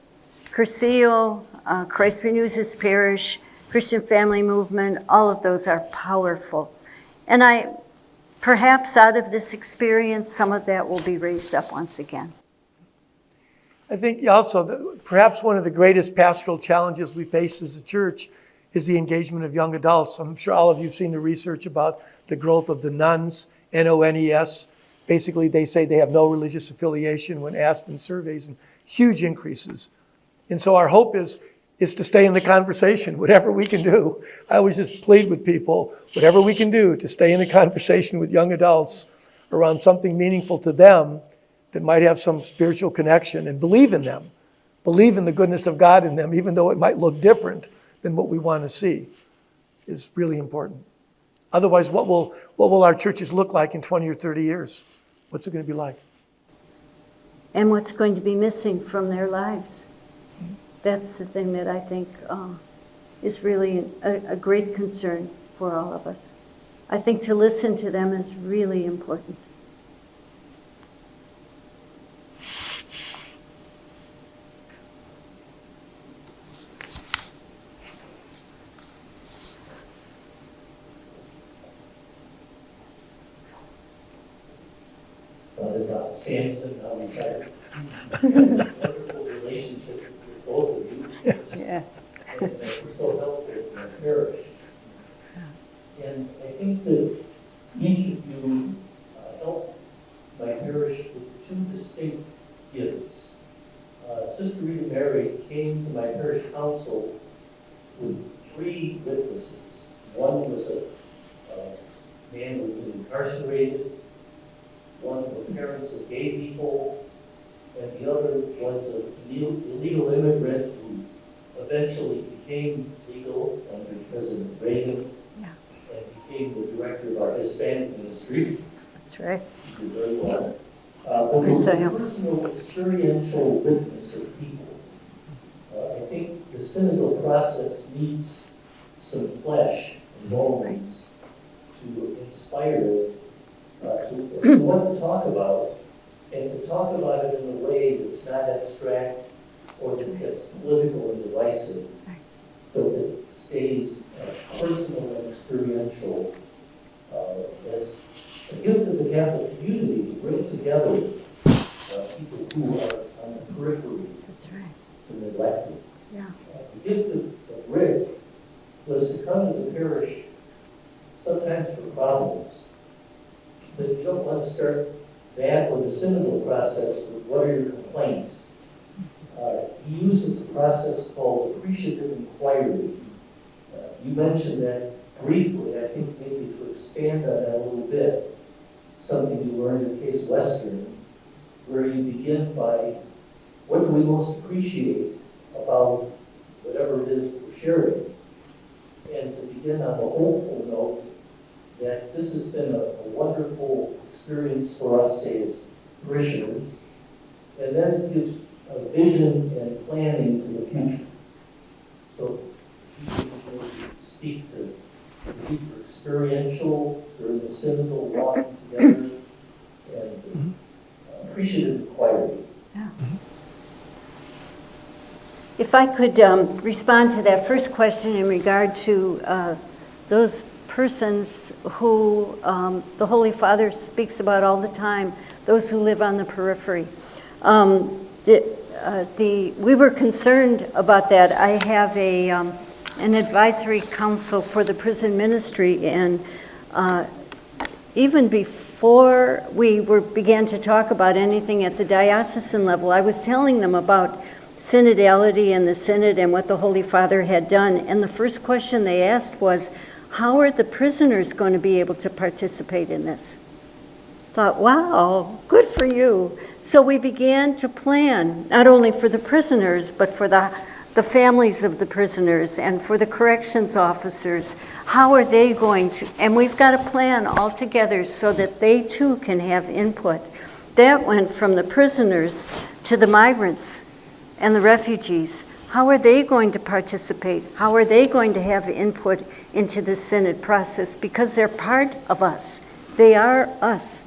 Cursillo, Christ Renews His Parish, Christian Family Movement, all of those are powerful. And perhaps out of this experience, some of that will be raised up once again. I think also that perhaps one of the greatest pastoral challenges we face as a church is the engagement of young adults. I'm sure all of you have seen the research about the growth of the nuns, NONES. Basically, they say they have no religious affiliation when asked in surveys, and huge increases. And so our hope is to stay in the conversation, whatever we can do. I always just plead with people, whatever we can do to stay in the conversation with young adults around something meaningful to them that might have some spiritual connection, and believe in them. Believe in the goodness of God in them, even though it might look different than what we want to see, is really important. Otherwise, what will our churches look like in 20 or 30 years? What's it going to be like? And what's going to be missing from their lives? That's the thing that I think is really a great concern for all of us. I think to listen to them is really important. Samson, now retired. Wonderful relationship with both of you. Yeah. And it was so helpful in our parish. And I think that each of you helped my parish with 2 distinct gifts. Sister Rita Mary came to my parish council with 3 witnesses. One was a man who had been incarcerated. One were parents of gay people, and the other was an illegal immigrant who eventually became legal under President Reagan, and became the director of our Hispanic ministry. That's right. He did very well. But with the personal experiential witness of people, I think the synodal process needs some flesh and bones to inspire it. To what to talk about, and to talk about it in a way that's not abstract or that gets political and divisive, but that stays personal and experiential as a gift of the Catholic community to bring together people who are on the periphery and neglected. Yeah. The gift of Rick was to come to the parish sometimes for problems. But you don't want to start that or the synodal process with what are your complaints. He uses a process called Appreciative Inquiry. You mentioned that briefly. I think maybe to expand on that a little bit, something you learned in Case Western, where you begin by what do we most appreciate about whatever it is that we're sharing, and to begin on a hopeful note that this has been a wonderful experience for us as parishioners, and then it gives a vision and planning to the future. So you can speak to the deeper experiential during the synodal walking together and appreciative inquiry. Yeah. If I could respond to that first question in regard to those persons who the Holy Father speaks about all the time, those who live on the periphery. We were concerned about that. I have an advisory council for the prison ministry, and even before we began to talk about anything at the diocesan level, I was telling them about synodality and the synod and what the Holy Father had done. And the first question they asked was, how are the prisoners going to be able to participate in this? Thought, wow, good for you. So we began to plan, not only for the prisoners, but for the families of the prisoners and for the corrections officers. How are they going to, and we've got a plan all together so that they too can have input. That went from the prisoners to the migrants and the refugees. How are they going to participate? How are they going to have input into the synod process? Because they're part of us. They are us.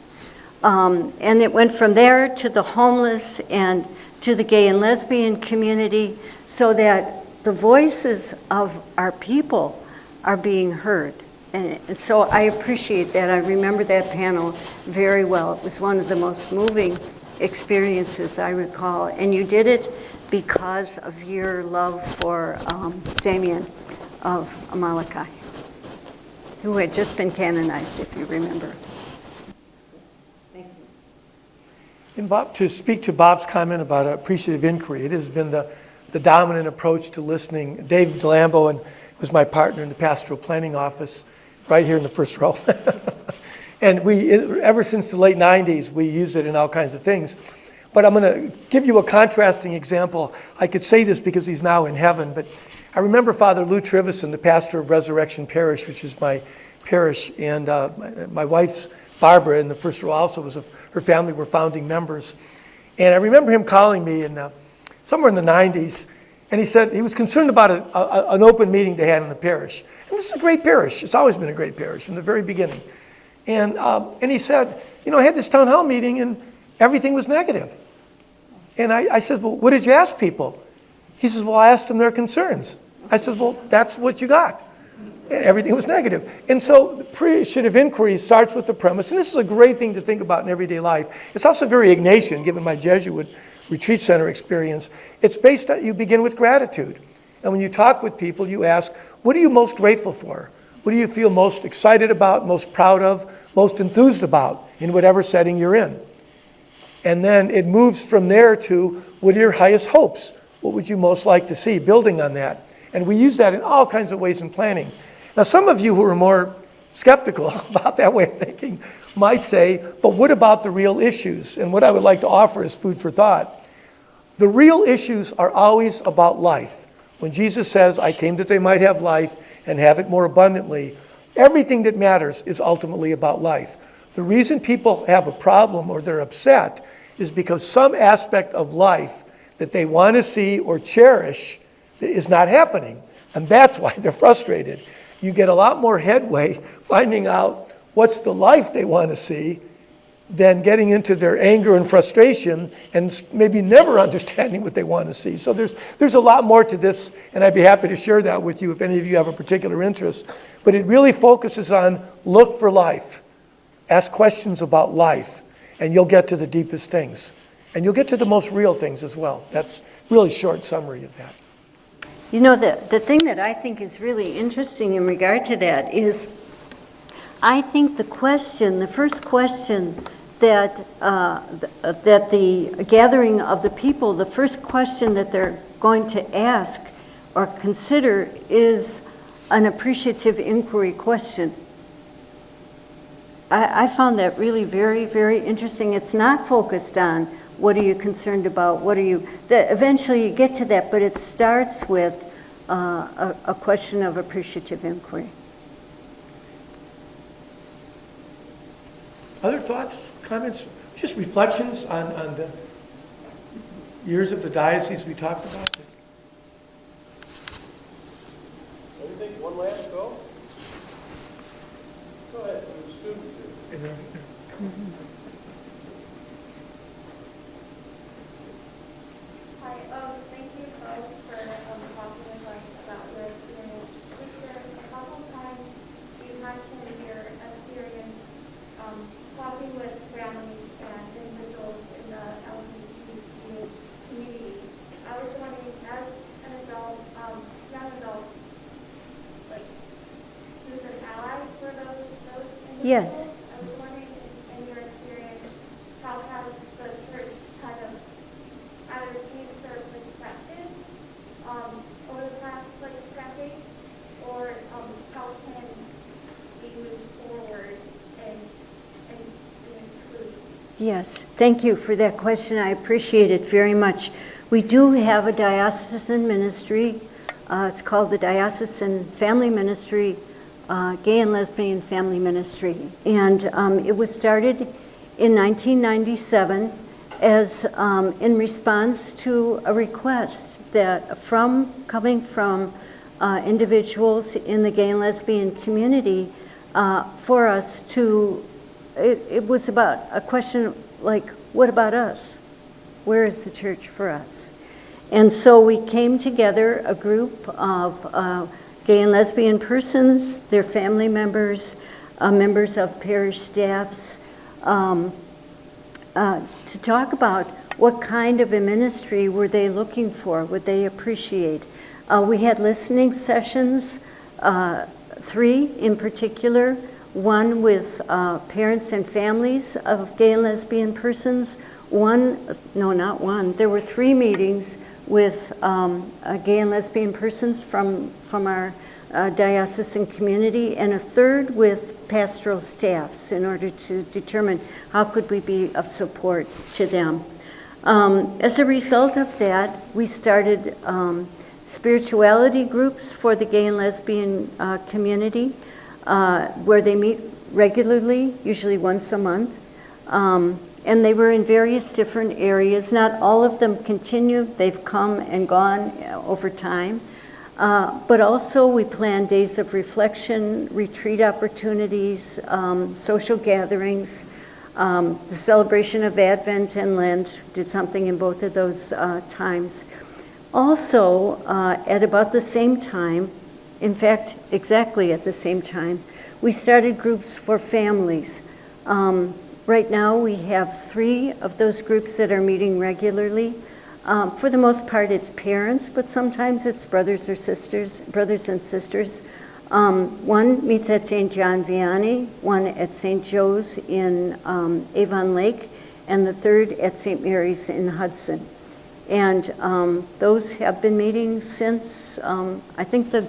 And it went from there to the homeless and to the gay and lesbian community, so that the voices of our people are being heard. And so I appreciate that. I remember that panel very well. It was one of the most moving experiences I recall. And you did it because of your love for Damien of Amalekite, who had just been canonized, if you remember. Thank you. And Bob, to speak to Bob's comment about appreciative inquiry, it has been the dominant approach to listening. Dave DeLambo was my partner in the Pastoral Planning office, right here in the first row. And ever since the late 90s, we use it in all kinds of things. But I'm going to give you a contrasting example. I could say this because he's now in heaven, but I remember Father Lou Trivison, the pastor of Resurrection Parish, which is my parish, and my wife's Barbara in the first row also her family were founding members. And I remember him calling me somewhere in the 90s, and he said he was concerned about an open meeting they had in the parish. And this is a great parish. It's always been a great parish from the very beginning. And he said, I had this town hall meeting and everything was negative. And I said, well, what did you ask people? He says, well, I asked them their concerns. I said, well, that's what you got. And everything was negative. And so the appreciative inquiry starts with the premise, and this is a great thing to think about in everyday life. It's also very Ignatian, given my Jesuit retreat center experience. It's based on, you begin with gratitude. And when you talk with people, you ask, what are you most grateful for? What do you feel most excited about, most proud of, most enthused about in whatever setting you're in? And then it moves from there to, what are your highest hopes? What would you most like to see, building on that? And we use that in all kinds of ways in planning. Now, some of you who are more skeptical about that way of thinking might say, but what about the real issues? And what I would like to offer is food for thought. The real issues are always about life. When Jesus says, I came that they might have life and have it more abundantly, everything that matters is ultimately about life. The reason people have a problem or they're upset is because some aspect of life that they want to see or cherish is not happening. And that's why they're frustrated. You get a lot more headway finding out what's the life they want to see than getting into their anger and frustration and maybe never understanding what they want to see. So there's a lot more to this, and I'd be happy to share that with you if any of you have a particular interest. But it really focuses on look for life. Ask questions about life, and you'll get to the deepest things. And you'll get to the most real things as well. That's really short summary of that. The thing that I think is really interesting in regard to that is I think the first question that the gathering of the people, the first question that they're going to ask or consider is an appreciative inquiry question. I found that really very, very interesting. It's not focused on what are you concerned about, eventually you get to that, but it starts with a question of appreciative inquiry. Other thoughts, comments, just reflections on the years of the diocese we talked about? Anything, one last go? Go ahead, the student. Hi, thank you both for talking with us about your experience. Sister, a couple times you mentioned your experience talking with families and individuals in the LGBTQ community. I was wondering, as an adult, young adult, like, who's an ally for those individuals? Yes. I was wondering, in your experience, how has the church kind of either changed their perspective over the past decade, or how can we move forward and include? Yes, thank you for that question. I appreciate it very much. We do have a diocesan ministry. It's called the Diocesan Family Ministry, Gay and Lesbian Family Ministry. And it was started in 1997 as in response to a request that coming from individuals in the gay and lesbian community for us to, it was about a question like, what about us? Where is the church for us? And so we came together, a group of gay and lesbian persons, their family members, members of parish staffs, to talk about what kind of a ministry were they looking for, would they appreciate. We had listening sessions, 3 in particular, one with parents and families of gay and lesbian persons, there were 3 meetings with gay and lesbian persons from our diocesan community, and a 3rd with pastoral staffs in order to determine how could we be of support to them. As a result of that, we started spirituality groups for the gay and lesbian community, where they meet regularly, usually once a month. And they were in various different areas. Not all of them continue. They've come and gone over time. But also we planned days of reflection, retreat opportunities, social gatherings. The celebration of Advent and Lent did something in both of those times. Also, at about the same time, in fact, exactly at the same time, we started groups for families. Right now, we have 3 of those groups that are meeting regularly. For the most part, it's parents, but sometimes it's brothers and sisters. One meets at St. John Vianney, one at St. Joe's in Avon Lake, and the 3rd at St. Mary's in Hudson. And those have been meeting since, I think the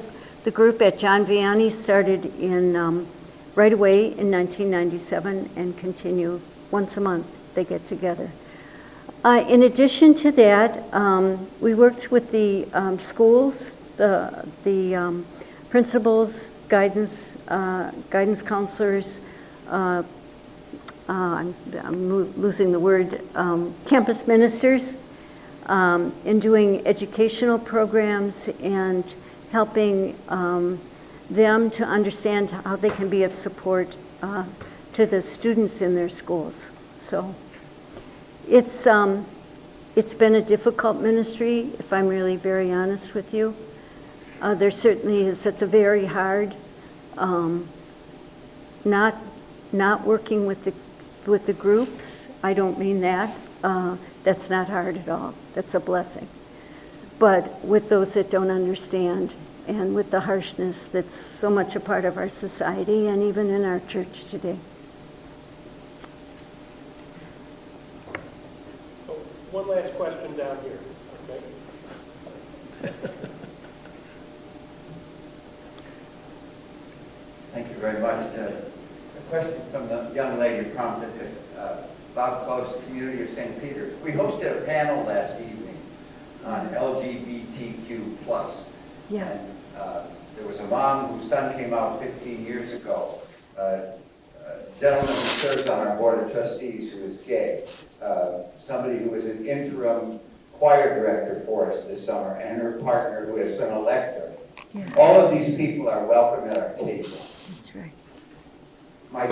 group at John Vianney started in right away in 1997 and continue once a month. They get together. In addition to that, we worked with the schools, the principals, guidance counselors. I'm losing the word. Campus ministers in doing educational programs and helping them to understand how they can be of support to the students in their schools. So it's been a difficult ministry, if I'm really very honest with you. There certainly is. It's a very hard. Not working with the groups. I don't mean that. That's not hard at all. That's a blessing. But with those that don't understand, and with the harshness that's so much a part of our society and even in our church today. One last question down here, okay? Thank you very much. A question from the young lady who prompted this. Bob Close, Community of St. Peter. We hosted a panel last evening on LGBTQ+. Yeah. And there was a mom whose son came out 15 years ago. A gentleman who serves on our board of trustees who is gay. Somebody who was an interim choir director for us this summer, and her partner who has been a lector. Yeah. All of these people are welcome at our table. That's right. My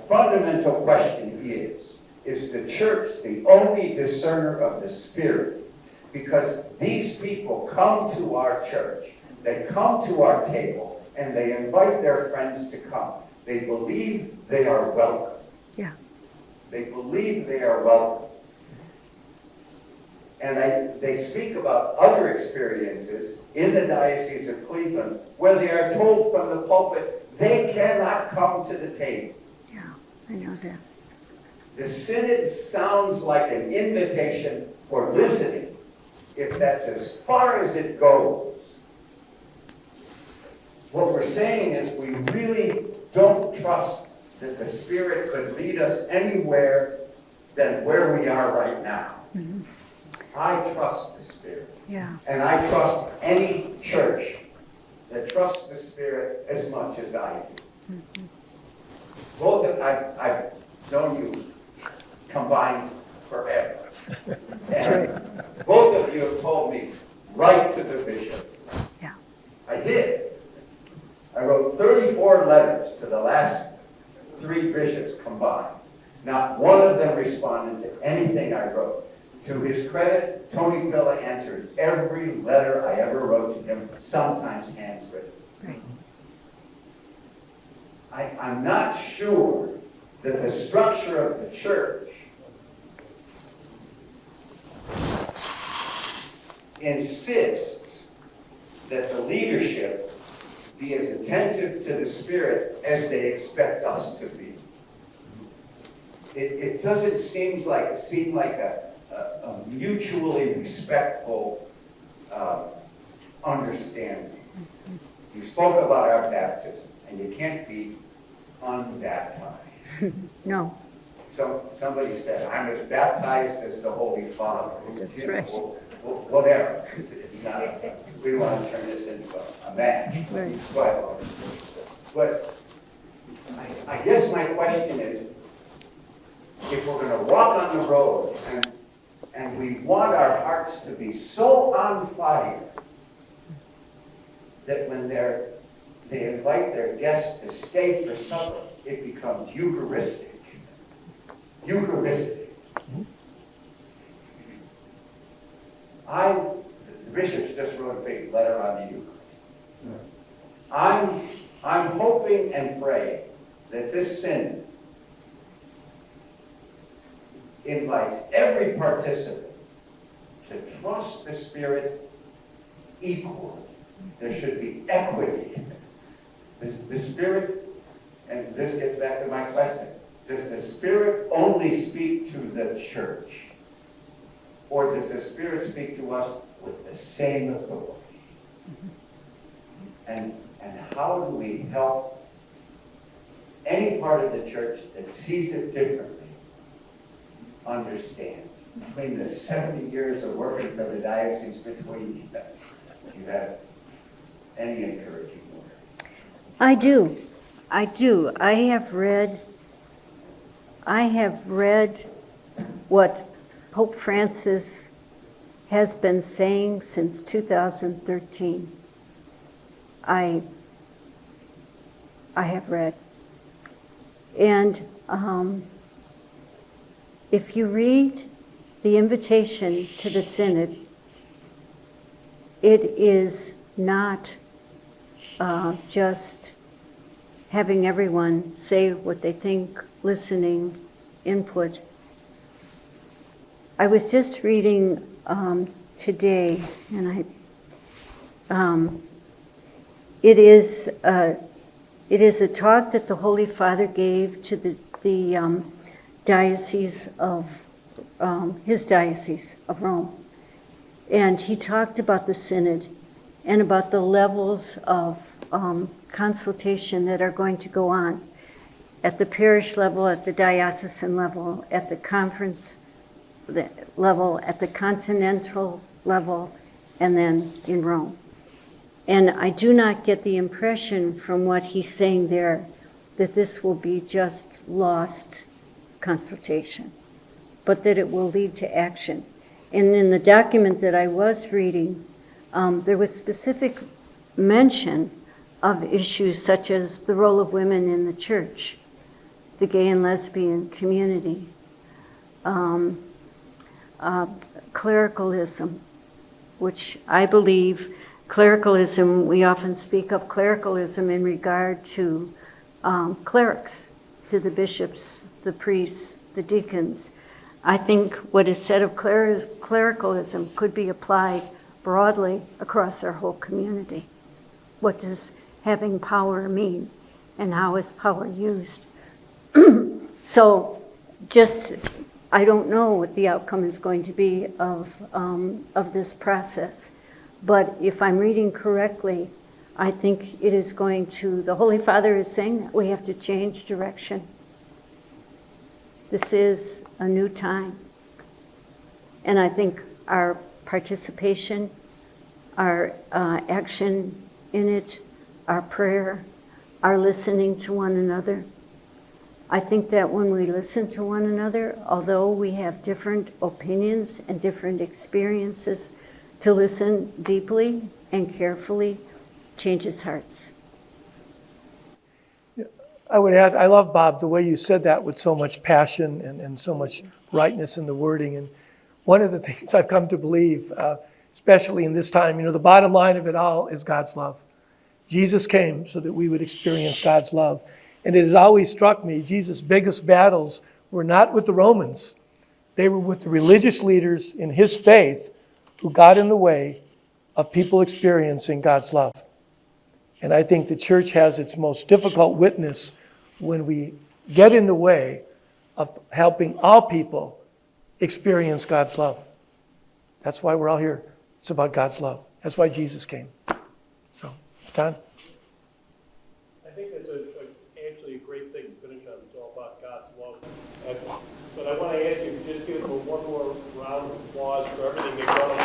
fundamental question is the church the only discerner of the Spirit? Because these people come to our church, they come to our table, and they invite their friends to come. They believe they are welcome. Yeah. They believe they are welcome. And they speak about other experiences in the Diocese of Cleveland where they are told from the pulpit they cannot come to the table. Yeah, I know that. The synod sounds like an invitation for listening, if that's as far as it goes. What we're saying is we really don't trust that the Spirit could lead us anywhere than where we are right now. Mm-hmm. I trust the Spirit. Yeah. And I trust any church that trusts the Spirit as much as I do. Mm-hmm. I've known you combined forever. That's and right. Both of you have told me, write to the bishop. Yeah. I did. I wrote 34 letters to the last 3 bishops combined. Not one of them responded to anything I wrote. To his credit, Tony Pilla answered every letter I ever wrote to him, sometimes handwritten. Right. I'm not sure that the structure of the church insists that the leadership be as attentive to the Spirit as they expect us to be. It doesn't seem like a mutually respectful understanding. You spoke about our baptism, and you can't be unbaptized. No. Somebody said, I'm as baptized as the Holy Father. That's You know, right. whatever. It's not, we don't want to turn this into a match. Right. But I guess my question is, if we're going to walk on the road and we want our hearts to be so on fire that when they invite their guests to stay for supper, it becomes Eucharistic. Eucharistic. The bishops just wrote a big letter on the Eucharist. I'm hoping and praying that this synod invites every participant to trust the Spirit equally. There should be equity. The Spirit, and this gets back to my question, does the Spirit only speak to the church? Or does the Spirit speak to us with the same authority? And how do we help any part of the church that sees it differently understand? Between the 70 years of working for the diocese between you, do you have any encouraging word? I do. I have read what Pope Francis has been saying since 2013. I have read. And if you read the invitation to the synod, it is not just having everyone say what they think, listening, input. I was just reading today, and it is a talk that the Holy Father gave to the Diocese of his Diocese of Rome. And he talked about the Synod and about the levels of consultation that are going to go on at the parish level, at the diocesan level, at the conference level, at the continental level, and then in Rome. And I do not get the impression from what he's saying there that this will be just lost consultation, but that it will lead to action. And in the document that I was reading, there was specific mention of issues such as the role of women in the church, the gay and lesbian community, clericalism, which I believe clericalism, we often speak of clericalism in regard to clerics, to the bishops, the priests, the deacons. I think what is said of clericalism could be applied broadly across our whole community. What does having power mean, and how is power used? So just, I don't know what the outcome is going to be of this process. But if I'm reading correctly, I think it is going to, the Holy Father is saying that we have to change direction. This is a new time. And I think our participation, our action in it, our prayer, our listening to one another. I think that when we listen to one another, although we have different opinions and different experiences, to listen deeply and carefully changes hearts. I would add, I love, Bob, the way you said that with so much passion and so much rightness in the wording. And one of the things I've come to believe, especially in this time, the bottom line of it all is God's love. Jesus came so that we would experience God's love. And it has always struck me, Jesus' biggest battles were not with the Romans. They were with the religious leaders in his faith who got in the way of people experiencing God's love. And I think the church has its most difficult witness when we get in the way of helping all people experience God's love. That's why we're all here. It's about God's love. That's why Jesus came. So, Don? I think that's actually a great thing to finish on. It's all about God's love. But I want to ask you to just give one more round of applause for everything they've done on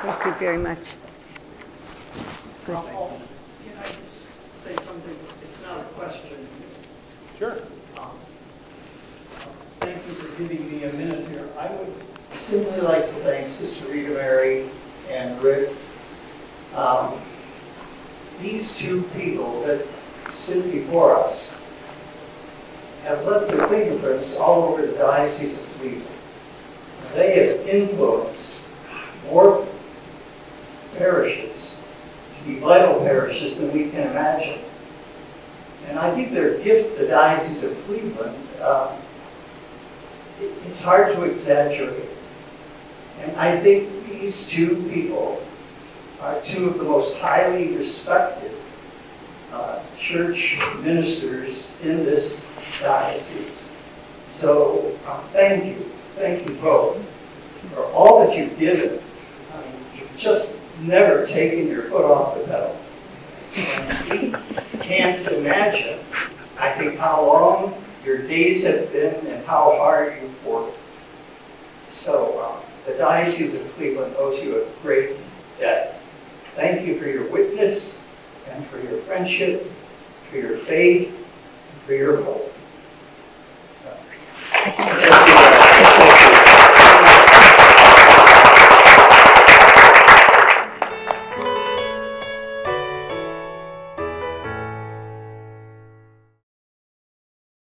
Thank you very much. Good. Can I just say something? It's not a question. Sure. Thank you for giving me a minute here. I would simply like to thank Sister Rita Mary and Rick. These two people that sit before us have left their fingerprints all over the Diocese of Cleveland. They have influenced more parishes to be vital parishes than we can imagine. And I think their gift to the Diocese of Cleveland, it's hard to exaggerate. And I think these two people are two of the most highly respected church ministers in this diocese. So thank you. Thank you both for all that you've given. I mean, you've just never taken your foot off the pedal. And we can't imagine, I think, how long your days have been and how hard you've worked. So the Diocese of Cleveland owes you a great debt. Thank you for your witness and for your friendship, for your faith, and for your hope.